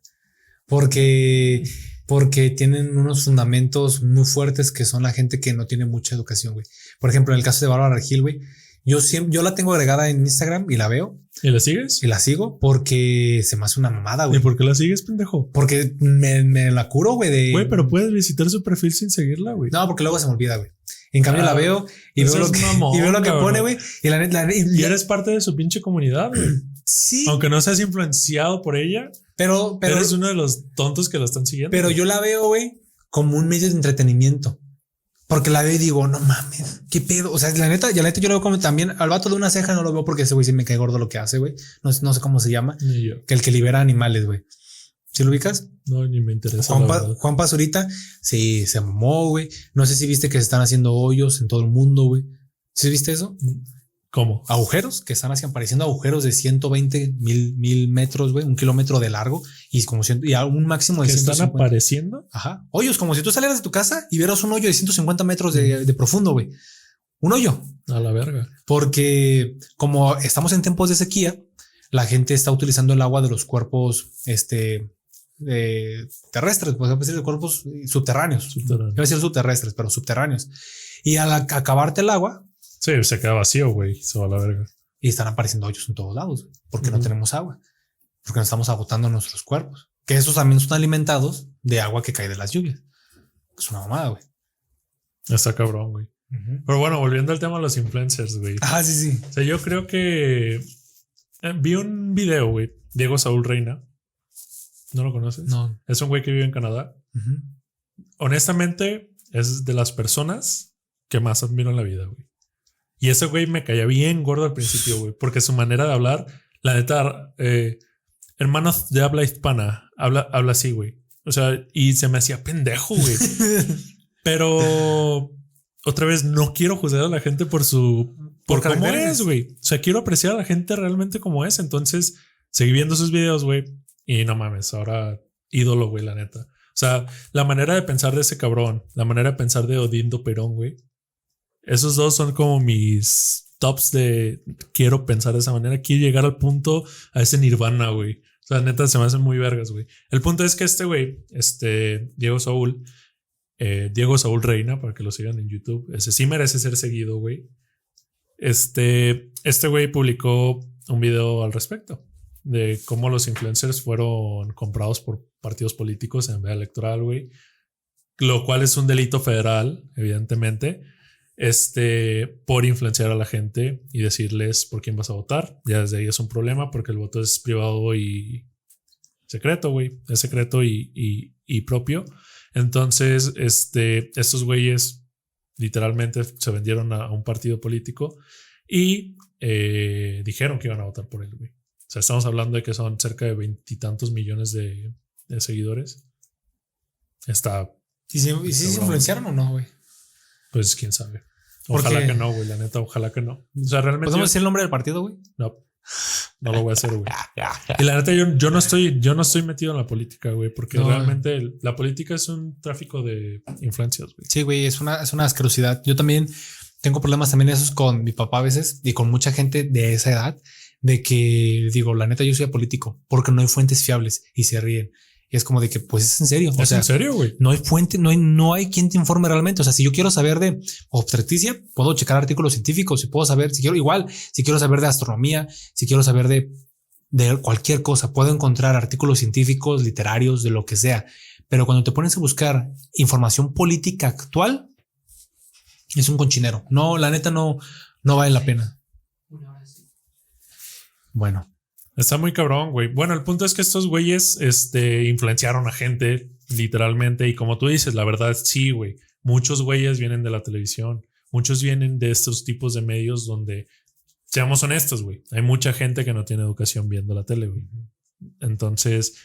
Porque tienen unos fundamentos muy fuertes que son la gente que no tiene mucha educación, güey. Por ejemplo, en el caso de Bárbara Regil, güey, yo la tengo agregada en Instagram y la veo ¿y la sigues? y la sigo porque se me hace una mamada, ¿Y güey. por qué la sigues, pendejo? Porque me la curo, güey. Güey, pero puedes visitar su perfil sin seguirla, güey. No, porque luego se me olvida, güey. En cambio la veo y eso veo lo es que, mamón, y veo lo que cabrón. pone, güey. Y la neta, Y eres parte de su pinche comunidad, güey. sí, Aunque no seas influenciado por ella, pero eres uno de los tontos que la están siguiendo. Pero yo la veo, güey, como un medio de entretenimiento. Porque la veo y digo, no mames, qué pedo. O sea, la neta yo lo veo como también al vato de una ceja, no lo veo porque ese güey sí me cae gordo lo que hace, güey. No sé cómo se llama. Ni yo. Que el que libera animales, güey. ¿Sí lo ubicas? No, ni me interesa. la verdad. Juan Pazurita, sí, se mamó, güey. No sé si viste que se están haciendo hoyos en todo el mundo, güey. ¿Sí viste eso? ¿Cómo? Agujeros que están apareciendo agujeros de 120 mil metros, güey, 1 kilómetro de largo y como y a un máximo de ¿Que están 150. apareciendo? Ajá. Hoyos, como si tú salieras de tu casa y vieras un hoyo de 150 metros de profundo, güey. Un hoyo. A la verga. Porque como estamos en tiempos de sequía, la gente está utilizando el agua de los cuerpos, terrestres, pues decir de cuerpos subterráneos. Subterráneo. Iba a decir subterrestres, pero subterráneos. Y al acabarte el agua, Sí, se queda vacío, güey. Se va a la verga. y están apareciendo hoyos en todos lados, güey, porque no Ujú. tenemos agua, porque nos estamos agotando nuestros cuerpos, que esos también son alimentados de agua que cae de las lluvias. Es una mamada, güey. Está cabrón, güey. Pero bueno, volviendo al tema de los influencers, güey. Ah, sí, sí. O sea, yo creo que vi un video, güey. Diego Saúl Reina. ¿No lo conoces? No. Es un güey que vive en Canadá. Ujú. Honestamente, es de las personas que más admiro en la vida, güey. Y ese güey me caía bien gordo al principio, güey, porque su manera de hablar, la neta, hermanos de habla hispana, habla así, güey. O sea, y se me hacía pendejo, güey. Pero otra vez, no quiero juzgar a la gente por cómo es, güey. O sea, quiero apreciar a la gente realmente como es. Entonces, seguí viendo sus videos, güey. Y no mames, ahora ídolo, güey, la neta. O sea, la manera de pensar de ese cabrón, la manera de pensar de Odindo Perón, güey. Esos dos son como mis tops de quiero pensar de esa manera. Quiero llegar al punto, a ese nirvana, güey. O sea, neta, se me hacen muy vergas, güey. El punto es que este güey, Diego Saúl Reina, para que lo sigan en YouTube, ese sí merece ser seguido, güey. Este güey publicó un video al respecto de cómo los influencers fueron comprados por partidos políticos en veda electoral, güey. Lo cual es un delito federal, evidentemente. Por influenciar a la gente y decirles por quién vas a votar. Ya desde ahí es un problema porque el voto es privado y secreto, güey. Es secreto y propio. Entonces, estos güeyes literalmente se vendieron a un partido político y dijeron que iban a votar por él, güey. O sea, estamos hablando de que son cerca de 20 y tantos millones de seguidores. Está. ¿Y si se influenciaron o no, güey? Pues quién sabe. Ojalá que no, güey. La neta, ojalá que no. O sea, realmente. ¿Podemos decir el nombre del partido, güey? No lo voy a hacer, güey. Y la neta, yo no estoy metido en la política, güey, porque realmente la política es un tráfico de influencias, güey. Sí, güey, es una asquerosidad. Yo también tengo problemas también esos con mi papá a veces y con mucha gente de esa edad, de que digo, la neta, yo soy apolítico porque no hay fuentes fiables y se ríen. Y es como de que, pues es en serio. ¿Es en serio, güey? No hay fuente, no hay quien te informe realmente. O sea, si yo quiero saber de obstetricia, puedo checar artículos científicos y puedo saber, si quiero saber de astronomía, si quiero saber de cualquier cosa, puedo encontrar artículos científicos, literarios, de lo que sea. Pero cuando te pones a buscar información política actual, es un conchinero. No, la neta no vale la pena. Bueno. Está muy cabrón, güey. Bueno, el punto es que estos güeyes influenciaron a gente literalmente. Y como tú dices, la verdad, sí, güey. Muchos güeyes vienen de la televisión. Muchos vienen de estos tipos de medios donde, seamos honestos, güey, hay mucha gente que no tiene educación viendo la tele, güey. Entonces,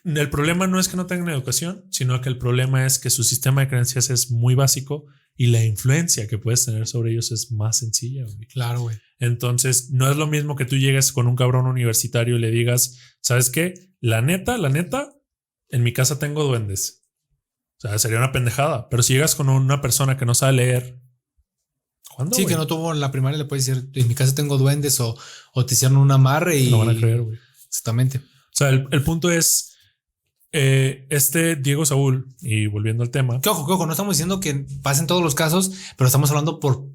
el problema no es que no tengan educación, sino que el problema es que su sistema de creencias es muy básico y la influencia que puedes tener sobre ellos es más sencilla, güey. Claro, güey. Entonces, no es lo mismo que tú llegues con un cabrón universitario y le digas, ¿sabes qué? La neta, en mi casa tengo duendes. O sea, sería una pendejada. Pero si llegas con una persona que no sabe leer, ¿cuándo? Sí, güey? Que no tuvo en la primaria, le puedes decir, en mi casa tengo duendes o te hicieron un amarre y. No van a creer, güey. Exactamente. O sea, el punto es, Diego Saúl, y volviendo al tema. Que ojo, no estamos diciendo que pasen todos los casos, pero estamos hablando por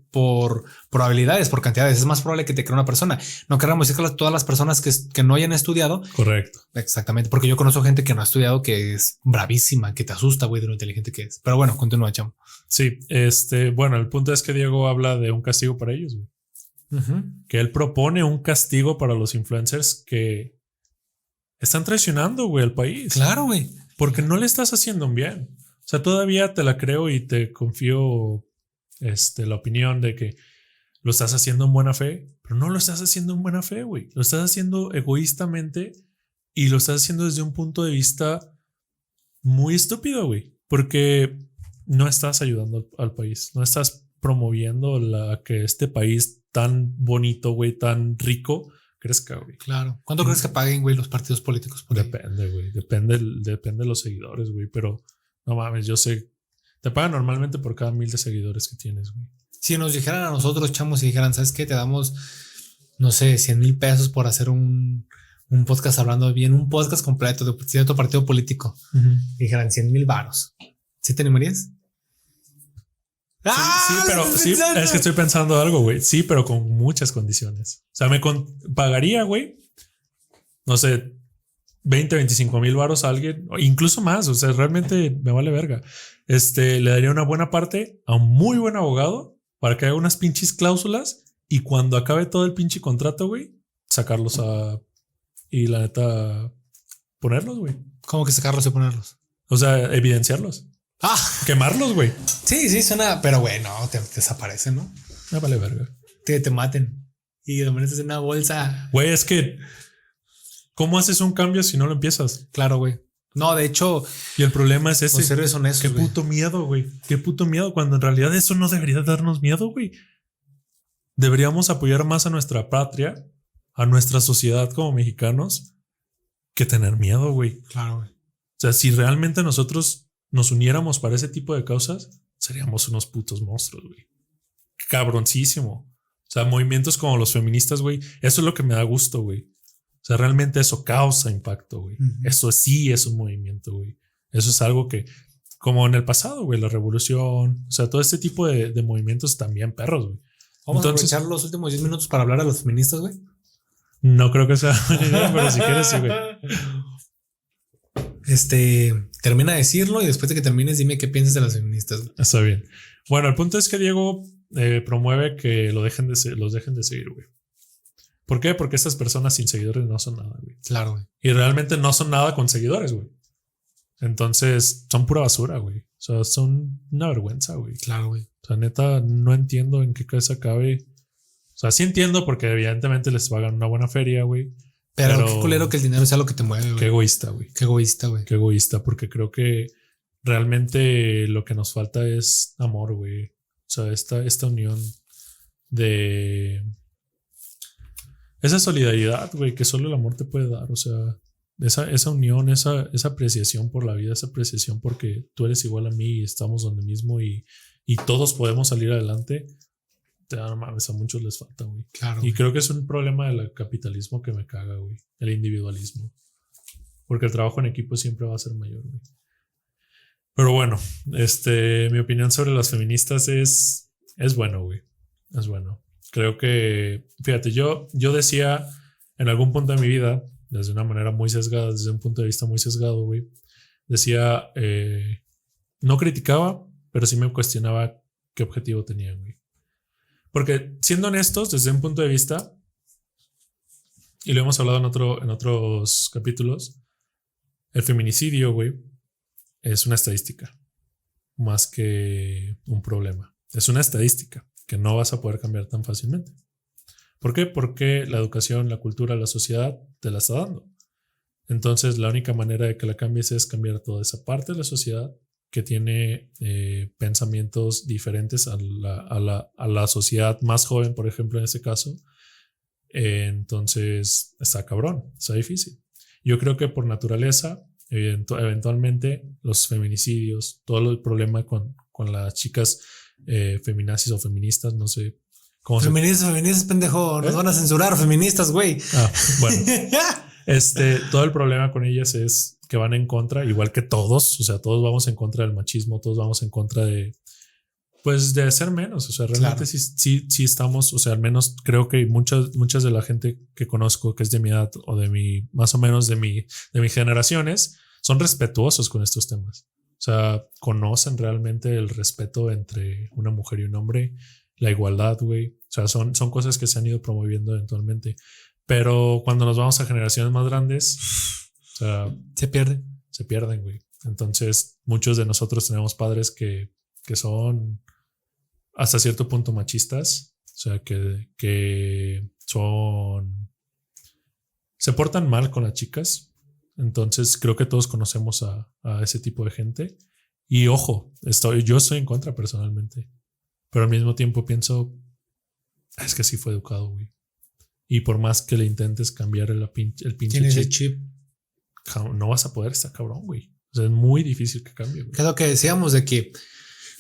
probabilidades, por cantidades. Es más probable que te crea una persona. No queramos decir que todas las personas que no hayan estudiado. Correcto. Exactamente, porque yo conozco gente que no ha estudiado que es bravísima, que te asusta, güey, de lo inteligente que es. Pero bueno, continúa, chamo. Sí, bueno, el punto es que Diego habla de un castigo para ellos, güey. Que él propone un castigo para los influencers que están traicionando, güey, al país. Claro, güey. Porque no le estás haciendo un bien. O sea, todavía te la creo y te confío la opinión de que lo estás haciendo en buena fe, pero no lo estás haciendo en buena fe, güey. Lo estás haciendo egoístamente y lo estás haciendo desde un punto de vista muy estúpido, güey. Porque no estás ayudando al país. No estás promoviendo que este país tan bonito, güey, tan rico, crezca, güey. Claro. ¿Cuánto crees que paguen, güey, los partidos políticos? Depende, güey. Depende de los seguidores, güey. Pero no mames, yo sé. Te pagan normalmente por cada 1,000 de seguidores que tienes, güey. Si nos dijeran a nosotros, chamos, y dijeran, ¿sabes qué? Te damos, no sé, 100,000 pesos por hacer un podcast hablando bien, un podcast completo de cierto partido político. Y dijeran 100,000 varos. ¿Sí te animarías? Sí, pero sí, es que estoy pensando algo, güey. Sí, pero con muchas condiciones. O sea, me pagaría, güey, no sé, 20-25,000 varos a alguien, o incluso más. O sea, realmente me vale verga. Le daría una buena parte a un muy buen abogado para que haga unas pinches cláusulas y cuando acabe todo el pinche contrato, güey, sacarlos y la neta, ponerlos, güey. ¿Cómo que sacarlos y ponerlos? O sea, evidenciarlos. Quemarlos, güey. Sí, suena, pero güey, no, te desaparecen, ¿no? Me vale verga. Te maten. Y de metes en una bolsa. Güey, es que, ¿cómo haces un cambio si no lo empiezas? Claro, güey. No, de hecho, Y el problema es los ese. seres son esos, Qué güey. puto miedo, güey. Qué puto miedo, cuando en realidad eso no debería darnos miedo, güey. Deberíamos apoyar más a nuestra patria, a nuestra sociedad como mexicanos, que tener miedo, güey. Claro, güey. O sea, si realmente nosotros nos uniéramos para ese tipo de causas, seríamos unos putos monstruos, güey. Cabroncísimo. O sea, movimientos como los feministas, güey, eso es lo que me da gusto, güey. O sea, realmente eso causa impacto, güey. Ujú. Eso sí es un movimiento, güey. Eso es algo que, como en el pasado, güey, la revolución, o sea, todo este tipo de movimientos también perros, güey. Vamos Entonces- a aprovechar los últimos 10 minutos para hablar a los feministas, güey. No creo que sea buena idea, pero si quieres, sí, güey. Termina de decirlo y después de que termines, dime qué piensas de las feministas, güey. Está bien. Bueno, el punto es que Diego promueve que los dejen de seguir, güey. ¿Por qué? Porque estas personas sin seguidores no son nada, güey. Claro, güey. Y realmente no son nada con seguidores, güey. Entonces, son pura basura, güey. O sea, son una vergüenza, güey. Claro, güey. O sea, neta, no entiendo en qué cabeza cabe. O sea, sí entiendo porque evidentemente les pagan una buena feria, güey. Pero qué culero que el dinero sea lo que te mueve, Qué güey. egoísta, güey. Qué egoísta, güey. Qué egoísta, porque creo que realmente lo que nos falta es amor, güey. O sea, esta unión de... Esa solidaridad, güey, que solo el amor te puede dar. O sea, esa unión, esa apreciación por la vida, esa apreciación porque tú eres igual a mí y estamos donde mismo y todos podemos salir adelante. No mames, a muchos les falta, güey. Claro. Y güey. creo que es un problema del capitalismo que me caga, güey. El individualismo. Porque el trabajo en equipo siempre va a ser mayor, güey. Pero bueno, mi opinión sobre las feministas es bueno, güey. Es bueno. Creo que, fíjate, yo decía en algún punto de mi vida, desde una manera muy sesgada, desde un punto de vista muy sesgado, güey, decía, no criticaba, pero sí me cuestionaba qué objetivo tenían, güey. Porque siendo honestos, desde un punto de vista, y lo hemos hablado en otros capítulos, el feminicidio, güey, es una estadística más que un problema. Es una estadística que no vas a poder cambiar tan fácilmente. ¿Por qué? Porque la educación, la cultura, la sociedad te la está dando. Entonces, la única manera de que la cambies es cambiar toda esa parte de la sociedad que tiene pensamientos diferentes a la sociedad más joven, por ejemplo, en este caso. Entonces, está cabrón, está difícil. Yo creo que por naturaleza, eventualmente, los feminicidios, todo el problema con las chicas feminazis o feministas, no sé cómo Feministas, pendejo. Nos van a censurar, feministas, güey. Bueno, todo el problema con ellas es que van en contra, igual que todos, o sea, todos vamos en contra del machismo, todos vamos en contra de, pues, de ser menos, o sea, realmente Claro. sí estamos, o sea, al menos creo que muchas de la gente que conozco que es de mi edad o más o menos de mis generaciones, son respetuosos con estos temas. O sea, conocen realmente el respeto entre una mujer y un hombre, la igualdad, güey. O sea, son cosas que se han ido promoviendo eventualmente. Pero cuando nos vamos a generaciones más grandes, o sea, se pierden, güey. Entonces, muchos de nosotros tenemos padres que son hasta cierto punto machistas. O sea, que se portan mal con las chicas. Entonces, creo que todos conocemos a ese tipo de gente. Y ojo, yo estoy en contra personalmente. Pero al mismo tiempo pienso, es que sí fue educado, güey. Y por más que le intentes cambiar el pinche Tienes el chip. no vas a poder, está cabrón, güey. O sea, es muy difícil que cambie, güey. Que es lo que decíamos de que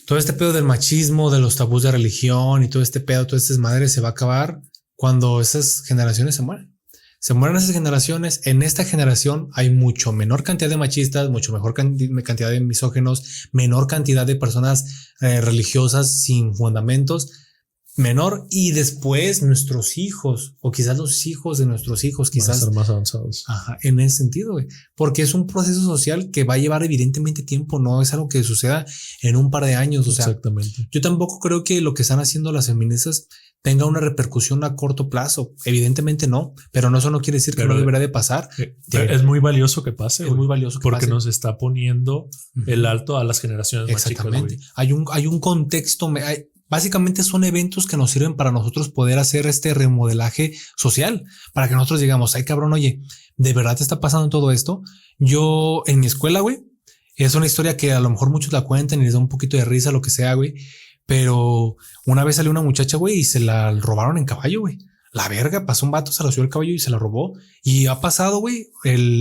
todo este pedo del machismo, de los tabús de religión y todo este pedo, todo este desmadre se va a acabar cuando esas generaciones se mueren. Se mueren esas generaciones. En esta generación hay mucho menor cantidad de machistas, mucho mejor cantidad de misógenos, menor cantidad de personas religiosas sin fundamentos. menor y después nuestros hijos o quizás los hijos de nuestros hijos Van a quizás ser más avanzados. ajá, en ese sentido, güey, porque es un proceso social que va a llevar evidentemente tiempo, no es algo que suceda en un par de años, o sea, Exactamente. yo tampoco creo que lo que están haciendo las feministas tenga una repercusión a corto plazo, evidentemente no, pero no, eso no quiere decir que Pero no debería de pasar. Es muy valioso que pase. Es güey, muy valioso que porque pase. nos está poniendo el alto a las generaciones más chicas. Exactamente. Güey. Hay un contexto, básicamente son eventos que nos sirven para nosotros poder hacer este remodelaje social, para que nosotros digamos, ay cabrón, oye, ¿de verdad te está pasando todo esto? Yo en mi escuela, güey, es una historia que a lo mejor muchos la cuentan y les da un poquito de risa, lo que sea, güey, pero una vez salió una muchacha, güey, y se la robaron en caballo, güey. La verga, pasó un vato, se la subió el caballo y se la robó. Y ha pasado, güey,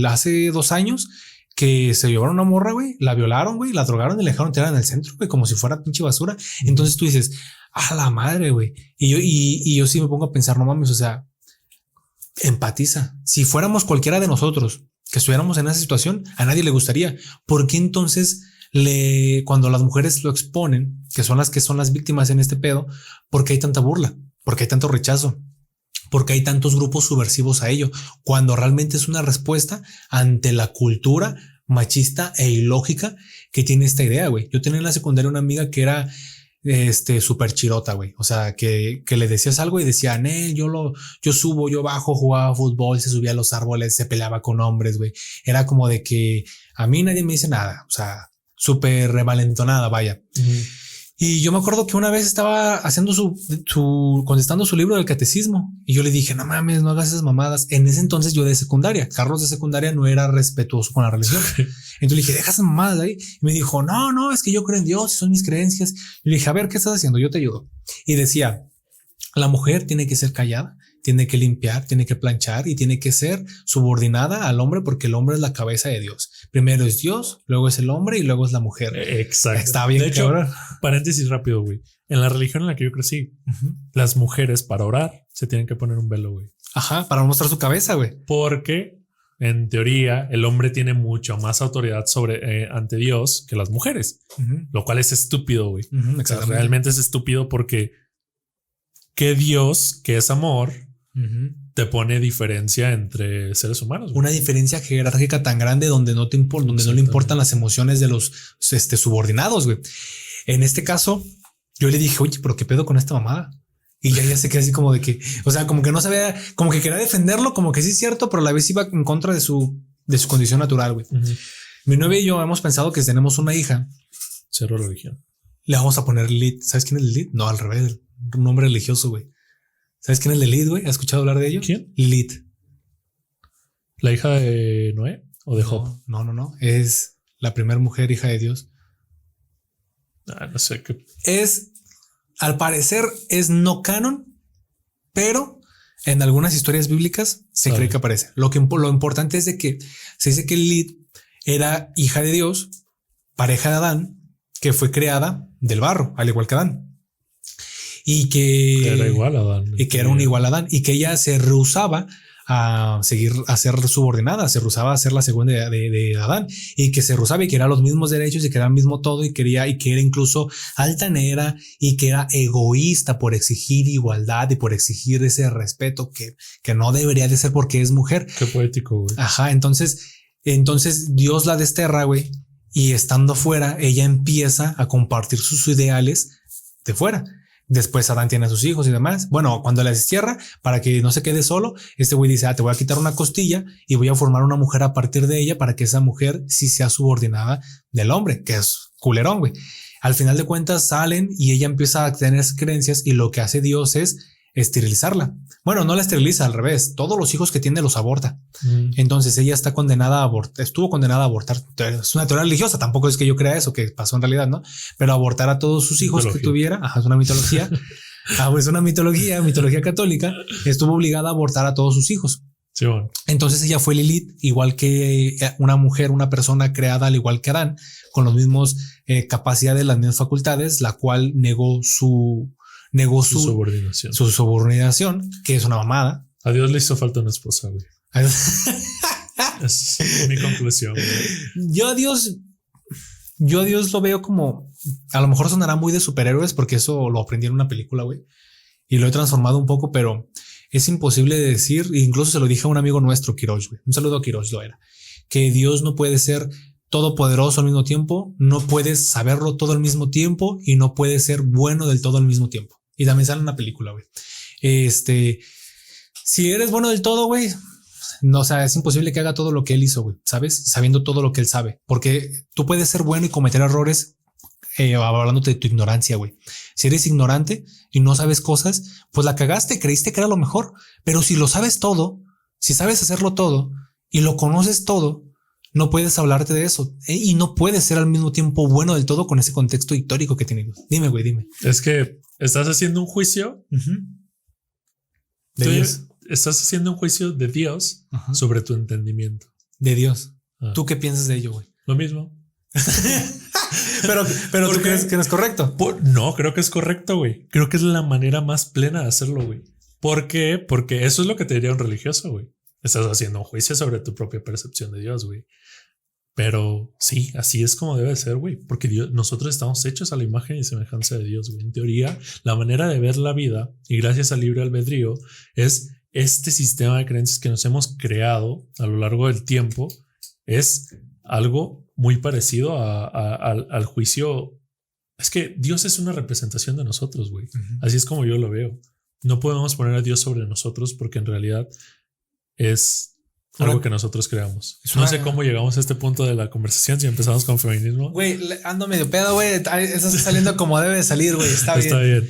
hace 2 años que se llevaron una morra, güey, la violaron, güey, la drogaron y la dejaron tirada en el centro, güey, como si fuera pinche basura. Entonces tú dices, a la madre, güey. Y yo sí me pongo a pensar, no mames, o sea, empatiza. Si fuéramos cualquiera de nosotros que estuviéramos en esa situación, a nadie le gustaría. ¿Por qué entonces cuando las mujeres lo exponen, que son las víctimas en este pedo, por qué hay tanta burla? ¿Por qué hay tanto rechazo? Porque hay tantos grupos subversivos a ello, cuando realmente es una respuesta ante la cultura machista e ilógica que tiene esta idea, güey. Yo tenía en la secundaria una amiga que era súper chirota, güey. O sea, que le decías algo y decía, yo subo, yo bajo, jugaba fútbol, se subía a los árboles, se peleaba con hombres, güey. Era como de que a mí nadie me dice nada. O sea, súper revalentonada, vaya. Y yo me acuerdo que una vez estaba haciendo contestando su libro del catecismo y yo le dije, no mames, no hagas esas mamadas. En ese entonces yo de secundaria, Carlos de secundaria no era respetuoso con la religión. Entonces le dije, deja esas mamadas ahí. Y me dijo, no, es que yo creo en Dios y son mis creencias. Y le dije, a ver, ¿qué estás haciendo? Yo te ayudo. Y decía, la mujer tiene que ser callada, tiene que limpiar, tiene que planchar y tiene que ser subordinada al hombre porque el hombre es la cabeza de Dios. Primero es Dios, luego es el hombre y luego es la mujer. Exacto. Está bien. De hecho, paréntesis rápido, güey. En la religión en la que yo crecí, las mujeres para orar se tienen que poner un velo, güey. Ajá, para mostrar su cabeza, güey. Porque en teoría el hombre tiene mucho más autoridad ante Dios que las mujeres, lo cual es estúpido, güey. O sea, realmente es estúpido porque que Dios, que es amor, te pone diferencia entre seres humanos. Una diferencia jerárquica tan grande donde no le importan las emociones de los subordinados, güey. En este caso, yo le dije, oye, pero qué pedo con esta mamada. Y ya se quedó así como de que, o sea, como que no sabía, como que quería defenderlo, como que sí es cierto, pero a la vez iba en contra de su condición natural, güey. Mi novia y yo hemos pensado que si tenemos una hija, cero religión, le vamos a poner Lilith. ¿Sabes quién es Lilith? No, al revés, un nombre religioso, güey. ¿Sabes quién es Lilith, güey? ¿Has escuchado hablar de ello? ¿Quién? Lilith. ¿La hija de Noé o de Job? No. Es la primera mujer hija de Dios. No sé qué. Al parecer es no canon, pero en algunas historias bíblicas se cree que aparece. Lo importante es de que se dice que Lilith era hija de Dios, pareja de Adán, que fue creada del barro, al igual que Adán. Y que era igual a Adán. Y que era un igual a Adán. Y que ella se rehusaba a ser subordinada, se rehusaba a ser la segunda de Adán. Y que se rehusaba y que era los mismos derechos y que era el mismo todo y que era incluso altanera y que era egoísta por exigir igualdad y por exigir ese respeto que no debería de ser porque es mujer. Qué poético, güey. Ajá, entonces Dios la desterra, güey. Y estando fuera, ella empieza a compartir sus ideales de fuera. Después Adán tiene a sus hijos y demás. Bueno, cuando la destierra, para que no se quede solo, este güey dice, te voy a quitar una costilla y voy a formar una mujer a partir de ella para que esa mujer sí sea subordinada del hombre, que es culerón, güey. Al final de cuentas salen y ella empieza a tener creencias y lo que hace Dios es esterilizarla. Bueno, no la esteriliza, al revés. Todos los hijos que tiene los aborta. Entonces ella está condenada a abortar, estuvo condenada a abortar. Es una teoría religiosa, tampoco es que yo crea eso, que pasó en realidad, ¿no? Pero abortar a todos sus hijos que tuviera. Ajá, es una mitología. Es una mitología católica. Estuvo obligada a abortar a todos sus hijos. Sí, bueno. Entonces ella fue Lilith, igual que una mujer, una persona creada al igual que Adán, con los mismos capacidades, las mismas facultades, la cual negó su subordinación, que es una mamada. A Dios le hizo falta una esposa, güey. Es mi conclusión, güey. Yo a Dios lo veo como, a lo mejor sonará muy de superhéroes porque eso lo aprendí en una película, güey. y lo he transformado un poco, pero es imposible de decir, e incluso se lo dije a un amigo nuestro, Quiroz, güey. Un saludo a Quiroz, lo era, que Dios no puede ser todopoderoso al mismo tiempo, no puedes saberlo todo al mismo tiempo y no puede ser bueno del todo al mismo tiempo. Y también sale una película, güey. Si eres bueno del todo, güey, no, o sea, es imposible que haga todo lo que él hizo, güey, ¿sabes? Sabiendo todo lo que él sabe, porque tú puedes ser bueno y cometer errores, hablándote de tu ignorancia, güey. Si eres ignorante y no sabes cosas, pues la cagaste, creíste que era lo mejor, pero si lo sabes todo, si sabes hacerlo todo y lo conoces todo, no puedes hablarte de eso y no puedes ser al mismo tiempo bueno del todo con ese contexto histórico que tiene. Dime, güey, dime. Es que estás haciendo un juicio. De Dios. Estás haciendo un juicio de Dios sobre tu entendimiento. De Dios. Ah. ¿Tú qué piensas de ello, güey? Lo mismo. pero ¿tú crees que no es correcto? No, creo que es correcto, güey. Creo que es la manera más plena de hacerlo, güey. ¿Por qué? Porque eso es lo que te diría un religioso, güey. Estás haciendo un juicio sobre tu propia percepción de Dios, güey. Pero sí, así es como debe ser, güey. Porque nosotros estamos hechos a la imagen y semejanza de Dios, güey. En teoría, la manera de ver la vida, y gracias al libre albedrío, es este sistema de creencias que nos hemos creado a lo largo del tiempo. Es algo muy parecido al juicio. Es que Dios es una representación de nosotros, güey. Así es como yo lo veo. No podemos poner a Dios sobre nosotros porque en realidad es algo que nosotros creamos. No sé cómo llegamos a este punto de la conversación si empezamos con feminismo. Güey, ando medio pedo, güey. Estás saliendo como debe de salir, güey. Está bien.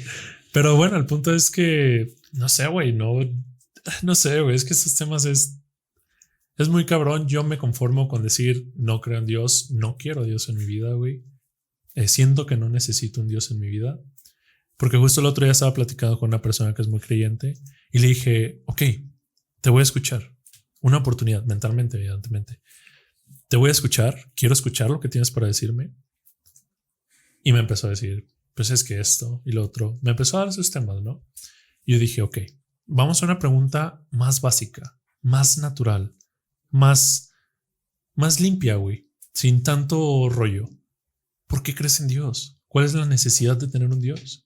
Pero bueno, el punto es que no sé, güey. No sé, güey. Es que estos temas es muy cabrón. Yo me conformo con decir no creo en Dios, no quiero a Dios en mi vida, güey. Siento que no necesito un Dios en mi vida. Porque justo el otro día estaba platicando con una persona que es muy creyente y le dije, ok, te voy a escuchar. Una oportunidad, mentalmente, evidentemente. Te voy a escuchar, quiero escuchar lo que tienes para decirme. Y me empezó a decir, pues es que esto y lo otro. Me empezó a dar esos temas, ¿no? Y yo dije, ok, vamos a una pregunta más básica, más natural, más limpia, güey, sin tanto rollo. ¿Por qué crees en Dios? ¿Cuál es la necesidad de tener un Dios?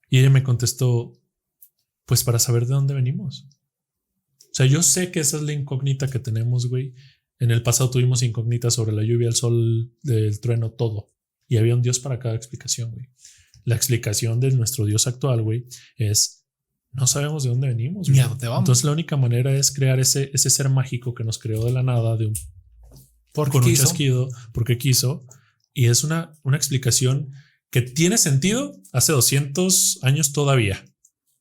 Y ella me contestó, pues para saber de dónde venimos. O sea, yo sé que esa es la incógnita que tenemos, güey. En el pasado tuvimos incógnitas sobre la lluvia, el sol, el trueno, todo. Y había un Dios para cada explicación, güey. La explicación de nuestro Dios actual, güey, es no sabemos de dónde venimos. Ni a dónde vamos. Entonces la única manera es crear ese ser mágico que nos creó de la nada, con un chasquido, porque quiso. Y es una explicación que tiene sentido hace 200 años todavía.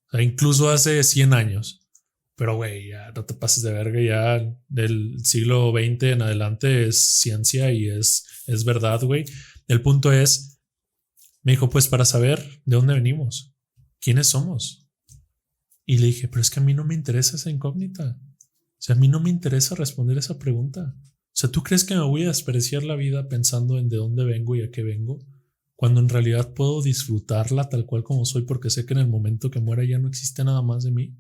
O sea, incluso hace 100 años. Pero, güey, ya no te pases de verga. Ya del siglo XX en adelante es ciencia y es verdad, güey. El punto es, me dijo, pues para saber de dónde venimos, quiénes somos. Y le dije, pero es que a mí no me interesa esa incógnita. O sea, a mí no me interesa responder esa pregunta. O sea, ¿tú crees que me voy a desperdiciar la vida pensando en de dónde vengo y a qué vengo? Cuando en realidad puedo disfrutarla tal cual como soy porque sé que en el momento que muera ya no existe nada más de mí.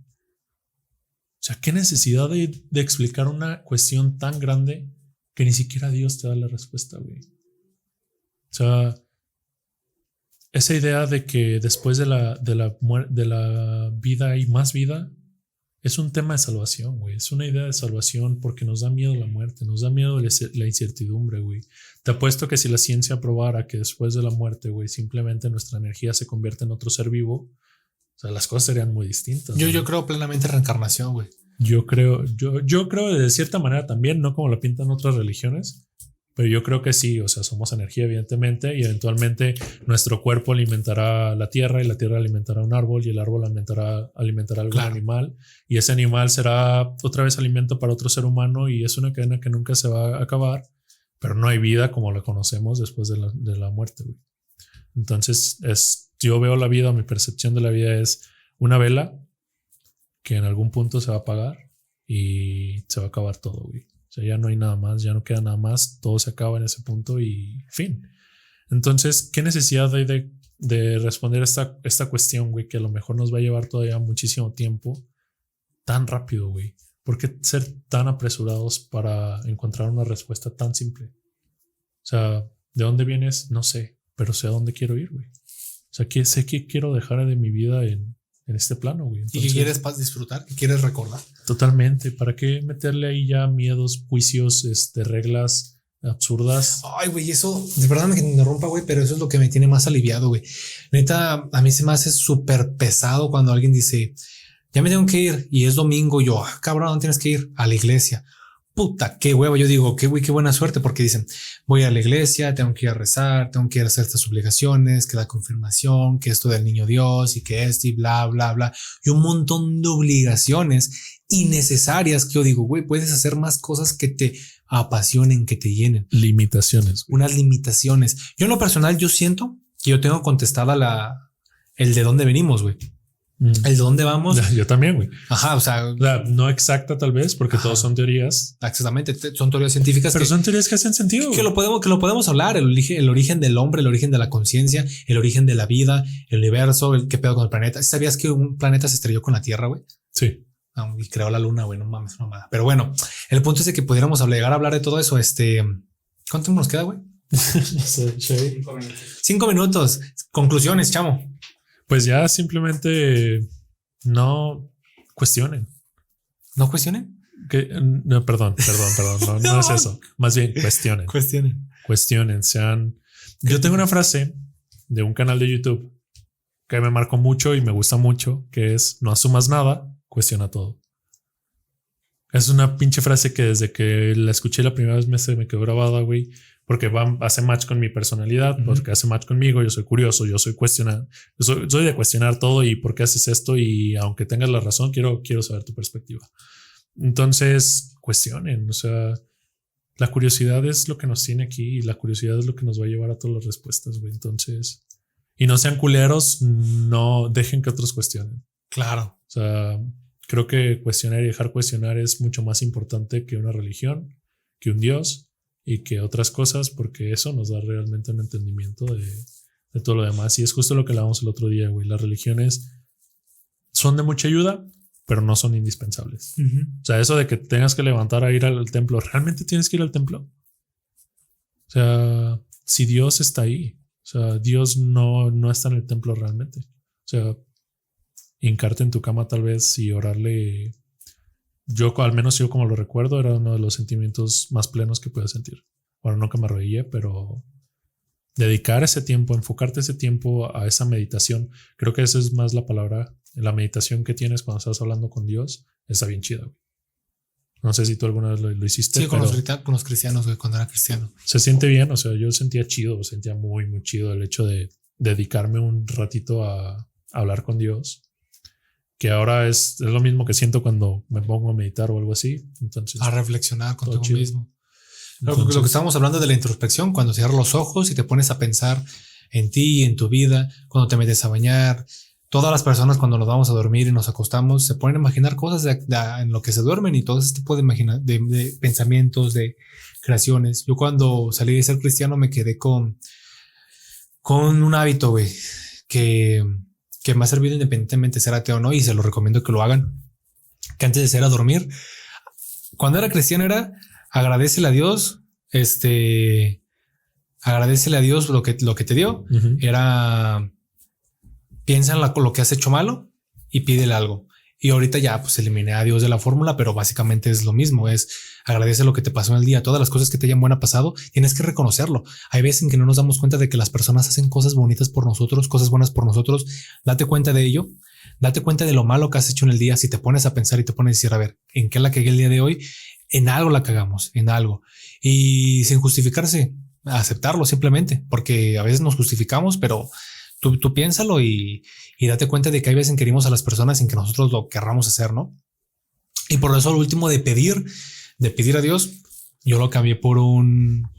O sea, ¿qué necesidad de explicar una cuestión tan grande que ni siquiera Dios te da la respuesta, güey? O sea, esa idea de que después de la vida hay más vida es un tema de salvación, güey. Es una idea de salvación porque nos da miedo la muerte, nos da miedo la incertidumbre, güey. Te apuesto que si la ciencia probara que después de la muerte, güey, simplemente nuestra energía se convierte en otro ser vivo, o sea, las cosas serían muy distintas. Yo creo plenamente en reencarnación, güey. Yo creo de cierta manera también, no como lo pintan otras religiones, pero yo creo que sí, o sea, somos energía evidentemente y eventualmente nuestro cuerpo alimentará la tierra y la tierra alimentará un árbol y el árbol alimentará algún animal y ese animal será otra vez alimento para otro ser humano y es una cadena que nunca se va a acabar, pero no hay vida como la conocemos después de la muerte, güey. Entonces yo veo la vida, mi percepción de la vida es una vela que en algún punto se va a apagar y se va a acabar todo, güey. O sea, ya no hay nada más, ya no queda nada más, todo se acaba en ese punto y fin. Entonces, ¿qué necesidad hay de responder esta cuestión, güey, que a lo mejor nos va a llevar todavía muchísimo tiempo tan rápido, güey? ¿Por qué ser tan apresurados para encontrar una respuesta tan simple? O sea, ¿de dónde vienes? No sé, pero sé a dónde quiero ir, güey. O sea, sé que quiero dejar de mi vida en en este plano, güey. ¿Y Entonces, qué quieres disfrutar? ¿Qué quieres recordar? totalmente. ¿Para qué meterle ahí ya miedos, juicios, reglas absurdas? Ay, güey, eso de verdad que me interrumpa, güey, pero eso es lo que me tiene más aliviado, güey. Neta, a mí se me hace súper pesado cuando alguien dice, ya me tengo que ir y es domingo. Y yo, cabrón, no tienes que ir a la iglesia. Puta, qué huevo. Yo digo, qué güey, qué buena suerte, porque dicen, voy a la iglesia, tengo que ir a rezar, tengo que ir a hacer estas obligaciones, que la confirmación, que esto del niño Dios y que esto y bla, bla, bla. Y un montón de obligaciones innecesarias que yo digo, güey, puedes hacer más cosas que te apasionen, que te llenen. Limitaciones. Unas limitaciones. Yo en lo personal, yo siento que yo tengo contestada el de dónde venimos, güey. El de dónde vamos. Yo también, güey. Ajá, o sea, no exacta tal vez, porque todos son teorías. Exactamente, son teorías científicas. Pero son teorías que hacen sentido. Que lo podemos hablar, el origen del hombre, el origen de la conciencia, el origen de la vida, el universo, qué pedo con el planeta. ¿Sabías que un planeta se estrelló con la Tierra, güey? Sí. Y creó la luna, güey, no mames, mamada. Pero bueno, el punto es de que pudiéramos llegar a hablar de todo eso. ¿Cuánto nos queda, güey? 5 minutos. 5 minutos. Conclusiones, chamo. Pues ya simplemente no cuestionen. ¿No cuestionen? No, perdón. No es eso. Más bien cuestionen. Cuestionen. Yo tengo una frase de un canal de YouTube que me marcó mucho y me gusta mucho, que es: no asumas nada, cuestiona todo. Es una pinche frase que desde que la escuché la primera vez se me quedó grabada, güey, porque hace match con mi personalidad, porque hace match conmigo. Yo soy curioso, yo soy cuestionar, soy de cuestionar todo y por qué haces esto, y aunque tengas la razón, quiero saber tu perspectiva. Entonces, cuestionen. O sea, la curiosidad es lo que nos tiene aquí y la curiosidad es lo que nos va a llevar a todas las respuestas, güey. Entonces, y no sean culeros, no dejen que otros cuestionen. Claro. O sea, creo que cuestionar y dejar cuestionar es mucho más importante que una religión, que un Dios y que otras cosas, porque eso nos da realmente un entendimiento de todo lo demás. Y es justo lo que hablábamos el otro día, güey. Las religiones son de mucha ayuda, pero no son indispensables. O sea, eso de que tengas que levantar a ir al templo, ¿realmente tienes que ir al templo? O sea, si Dios está ahí, o sea, Dios no está en el templo realmente. O sea, hincarte en tu cama tal vez y orarle. Al menos yo como lo recuerdo, era uno de los sentimientos más plenos que puedes sentir. Bueno, no que me arrodillé, pero dedicar ese tiempo, enfocarte ese tiempo a esa meditación. Creo que esa es más la palabra. La meditación que tienes cuando estás hablando con Dios está bien chida, güey. No sé si tú alguna vez lo hiciste. Sí, con los cristianos, güey, cuando era cristiano. Se siente bien. O sea, yo sentía muy, muy chido el hecho de dedicarme un ratito a hablar con Dios. Que ahora es lo mismo que siento cuando me pongo a meditar o algo así. Entonces, a reflexionar contigo mismo. Entonces, lo que estábamos hablando de la introspección, cuando cierras los ojos y te pones a pensar en ti, en tu vida, cuando te metes a bañar. Todas las personas cuando nos vamos a dormir y nos acostamos se ponen a imaginar cosas en lo que se duermen y todo ese tipo de pensamientos, de creaciones. Yo cuando salí de ser cristiano me quedé con un hábito, güey, que me ha servido independientemente de ser ateo o no, y se lo recomiendo que lo hagan. Que antes de ir a dormir, cuando era cristiano era agradécele a Dios, agradécele a Dios lo que te dio. Era piensa en lo que has hecho malo y pídele algo. Y ahorita ya pues eliminé a Dios de la fórmula, pero básicamente es lo mismo, es agradece lo que te pasó en el día, todas las cosas que te hayan pasado, tienes que reconocerlo. Hay veces en que no nos damos cuenta de que las personas hacen cosas bonitas por nosotros, cosas buenas por nosotros. Date cuenta de ello, date cuenta de lo malo que has hecho en el día. Si te pones a pensar y te pones a decir, a ver, ¿en qué la cagué el día de hoy? En algo la cagamos, en algo. Y sin justificarse, aceptarlo simplemente, porque a veces nos justificamos, pero tú piénsalo y date cuenta de que hay veces en que herimos a las personas sin que nosotros lo querramos hacer, ¿no? Y por eso lo último de pedir a Dios, yo lo cambié por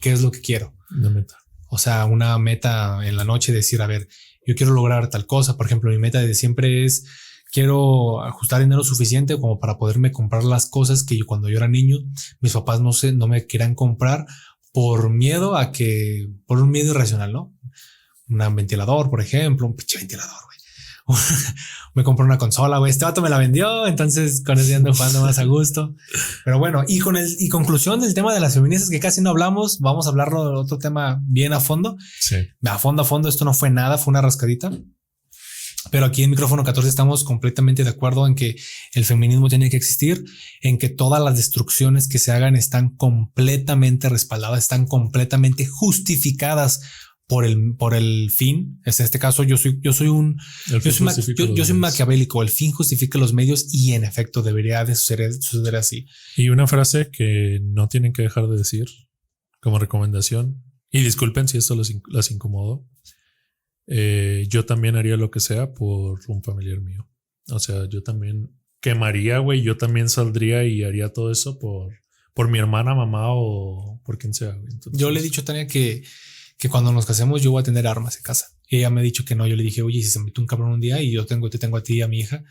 ¿qué es lo que quiero? Una meta. O sea, una meta en la noche, decir, a ver, yo quiero lograr tal cosa. Por ejemplo, mi meta de siempre es, quiero ajustar dinero suficiente como para poderme comprar las cosas que cuando yo era niño, mis papás no me querían comprar por un miedo irracional, ¿no? Un ventilador, por ejemplo, un pinche ventilador, güey. Me compré una consola, güey. Este vato me la vendió, entonces con eso ya ando jugando más a gusto. Pero bueno, y conclusión del tema de las feministas, que casi no hablamos, vamos a hablarlo de otro tema bien a fondo. Sí. A fondo, esto no fue nada, fue una rascadita. Pero aquí en Micrófono 14 estamos completamente de acuerdo en que el feminismo tiene que existir, en que todas las destrucciones que se hagan están completamente respaldadas, están completamente justificadas por el fin. En este caso, yo soy maquiavélico. El fin justifica los medios y en efecto debería de suceder así. Y una frase que no tienen que dejar de decir como recomendación, y disculpen si esto las incomodo. Yo también haría lo que sea por un familiar mío. O sea, yo también quemaría, güey. Yo también saldría y haría todo eso por mi hermana, mamá o por quien sea, güey. Entonces, yo le he dicho a Tania que cuando nos casemos yo voy a tener armas en casa. Y ella me ha dicho que no. Yo le dije, oye, si se mete un cabrón un día y te tengo a ti y a mi hija,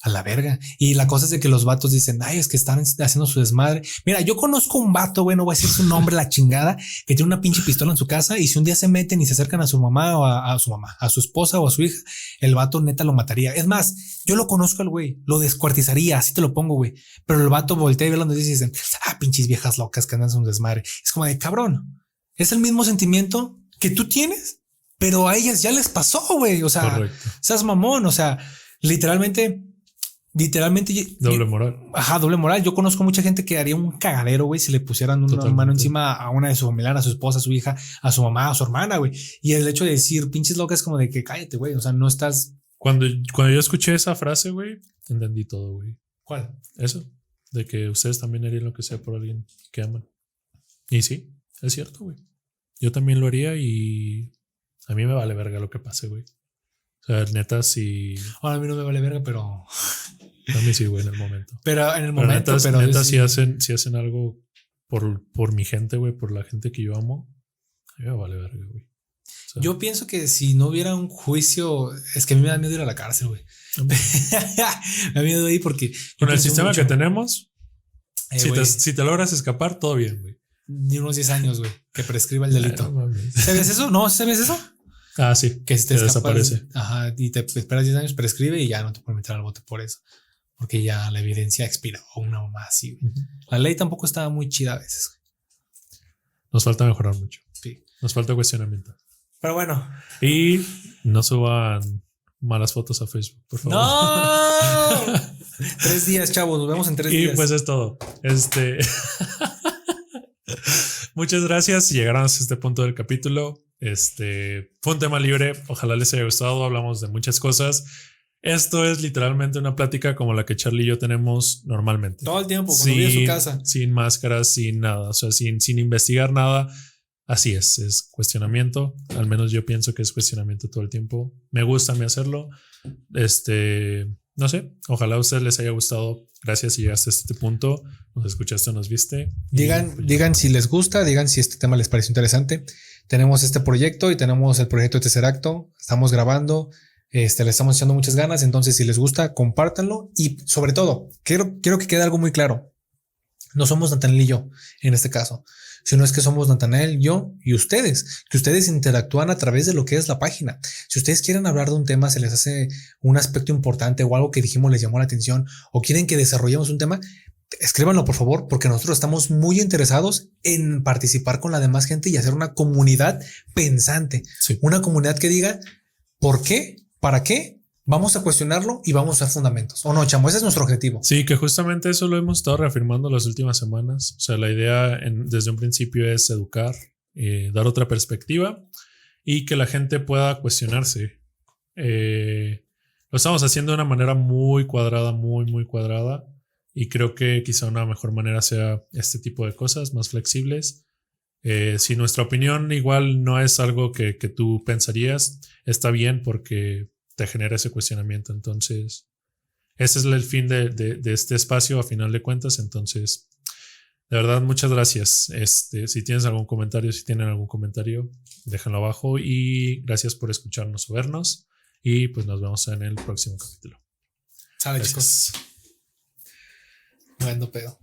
a la verga. Y la cosa es de que los vatos dicen, ay, es que están haciendo su desmadre. Mira, yo conozco un vato, güey, no voy a decir su nombre, la chingada, que tiene una pinche pistola en su casa y si un día se meten y se acercan a su mamá o a su esposa o a su hija, el vato neta lo mataría. Es más, yo lo conozco al güey, lo descuartizaría, así te lo pongo, güey. Pero el vato voltea y ve donde dicen, pinches viejas locas que andan en su desmadre. Es como de cabrón. Es el mismo sentimiento que tú tienes, pero a ellas ya les pasó, güey. O sea, correcto. Seas mamón, o sea, literalmente doble moral. Ajá, doble moral. Yo conozco mucha gente que haría un cagadero, güey, si le pusieran una mano encima a una de su familiar, a su esposa, a su hija, a su mamá, a su hermana, güey. Y el hecho de decir pinches locas es como de que cállate, güey. O sea, no estás. Cuando yo escuché esa frase, güey, entendí todo, güey. ¿Cuál? Eso, de que ustedes también harían lo que sea por alguien que aman. Y sí, es cierto, güey. Yo también lo haría y a mí me vale verga lo que pase, güey. O sea, neta, sí. Ahora a mí no me vale verga, pero. A mí sí, güey, en el momento. Pero en el momento, neta si hacen algo por mi gente, güey, por la gente que yo amo, a mí me vale verga, güey. O sea, yo pienso que si no hubiera un juicio, es que a mí me da miedo ir a la cárcel, güey. Me da miedo ir porque. Con el sistema que tenemos, si te logras escapar, todo bien, güey. Ni unos 10 años, güey, que prescriba el delito. ¿Sabes eso? ¿No sabes eso? Ah, sí. Que si te desaparece. Ajá, y te esperas 10 años, prescribe y ya no te pueden meter al bote por eso. Porque ya la evidencia expira o una mamá así. La ley tampoco estaba muy chida a veces. Nos falta mejorar mucho. Sí. Nos falta cuestionamiento. Pero bueno. Y no suban malas fotos a Facebook, por favor. ¡No! 3 días, chavos. Nos vemos en 3 días. Y pues es todo. Muchas gracias si llegaron hasta este punto del capítulo. Fue un tema libre. Ojalá les haya gustado. Hablamos de muchas cosas. Esto es literalmente una plática como la que Charlie y yo tenemos normalmente. Todo el tiempo, cuando voy a su casa. Sin máscaras, sin nada. O sea, sin investigar nada. Así es cuestionamiento. Al menos yo pienso que es cuestionamiento todo el tiempo. Me gusta a mí hacerlo. No sé. Ojalá a ustedes les haya gustado. Gracias si llegaste a este punto. Nos escuchaste, nos viste. Digan si les gusta, digan si este tema les pareció interesante. Tenemos este proyecto y tenemos el proyecto de Tercer Acto. Estamos grabando. Le estamos echando muchas ganas, entonces si les gusta, compártanlo y sobre todo, quiero que quede algo muy claro. No somos Natanael y yo en este caso, sino es que somos Natanael, yo y ustedes, que ustedes interactúan a través de lo que es la página. Si ustedes quieren hablar de un tema, se les hace un aspecto importante o algo que dijimos les llamó la atención o quieren que desarrollemos un tema, escríbanlo por favor, porque nosotros estamos muy interesados en participar con la demás gente y hacer una comunidad pensante, sí. Una comunidad que diga ¿por qué? ¿Para qué? Vamos a cuestionarlo y vamos a hacer fundamentos. ¿O no, chamo? Ese es nuestro objetivo. Sí, que justamente eso lo hemos estado reafirmando las últimas semanas. O sea, la idea desde un principio es educar, dar otra perspectiva y que la gente pueda cuestionarse. Lo estamos haciendo de una manera muy cuadrada, muy cuadrada. Y creo que quizá una mejor manera sea este tipo de cosas, más flexibles. Si nuestra opinión igual no es algo que tú pensarías, está bien porque te genera ese cuestionamiento. Entonces, ese es el fin de este espacio a final de cuentas. Entonces, de verdad, muchas gracias. Si tienen algún comentario, déjenlo abajo y gracias por escucharnos o vernos y pues nos vemos en el próximo capítulo. Sale, chicos. No ando pedo.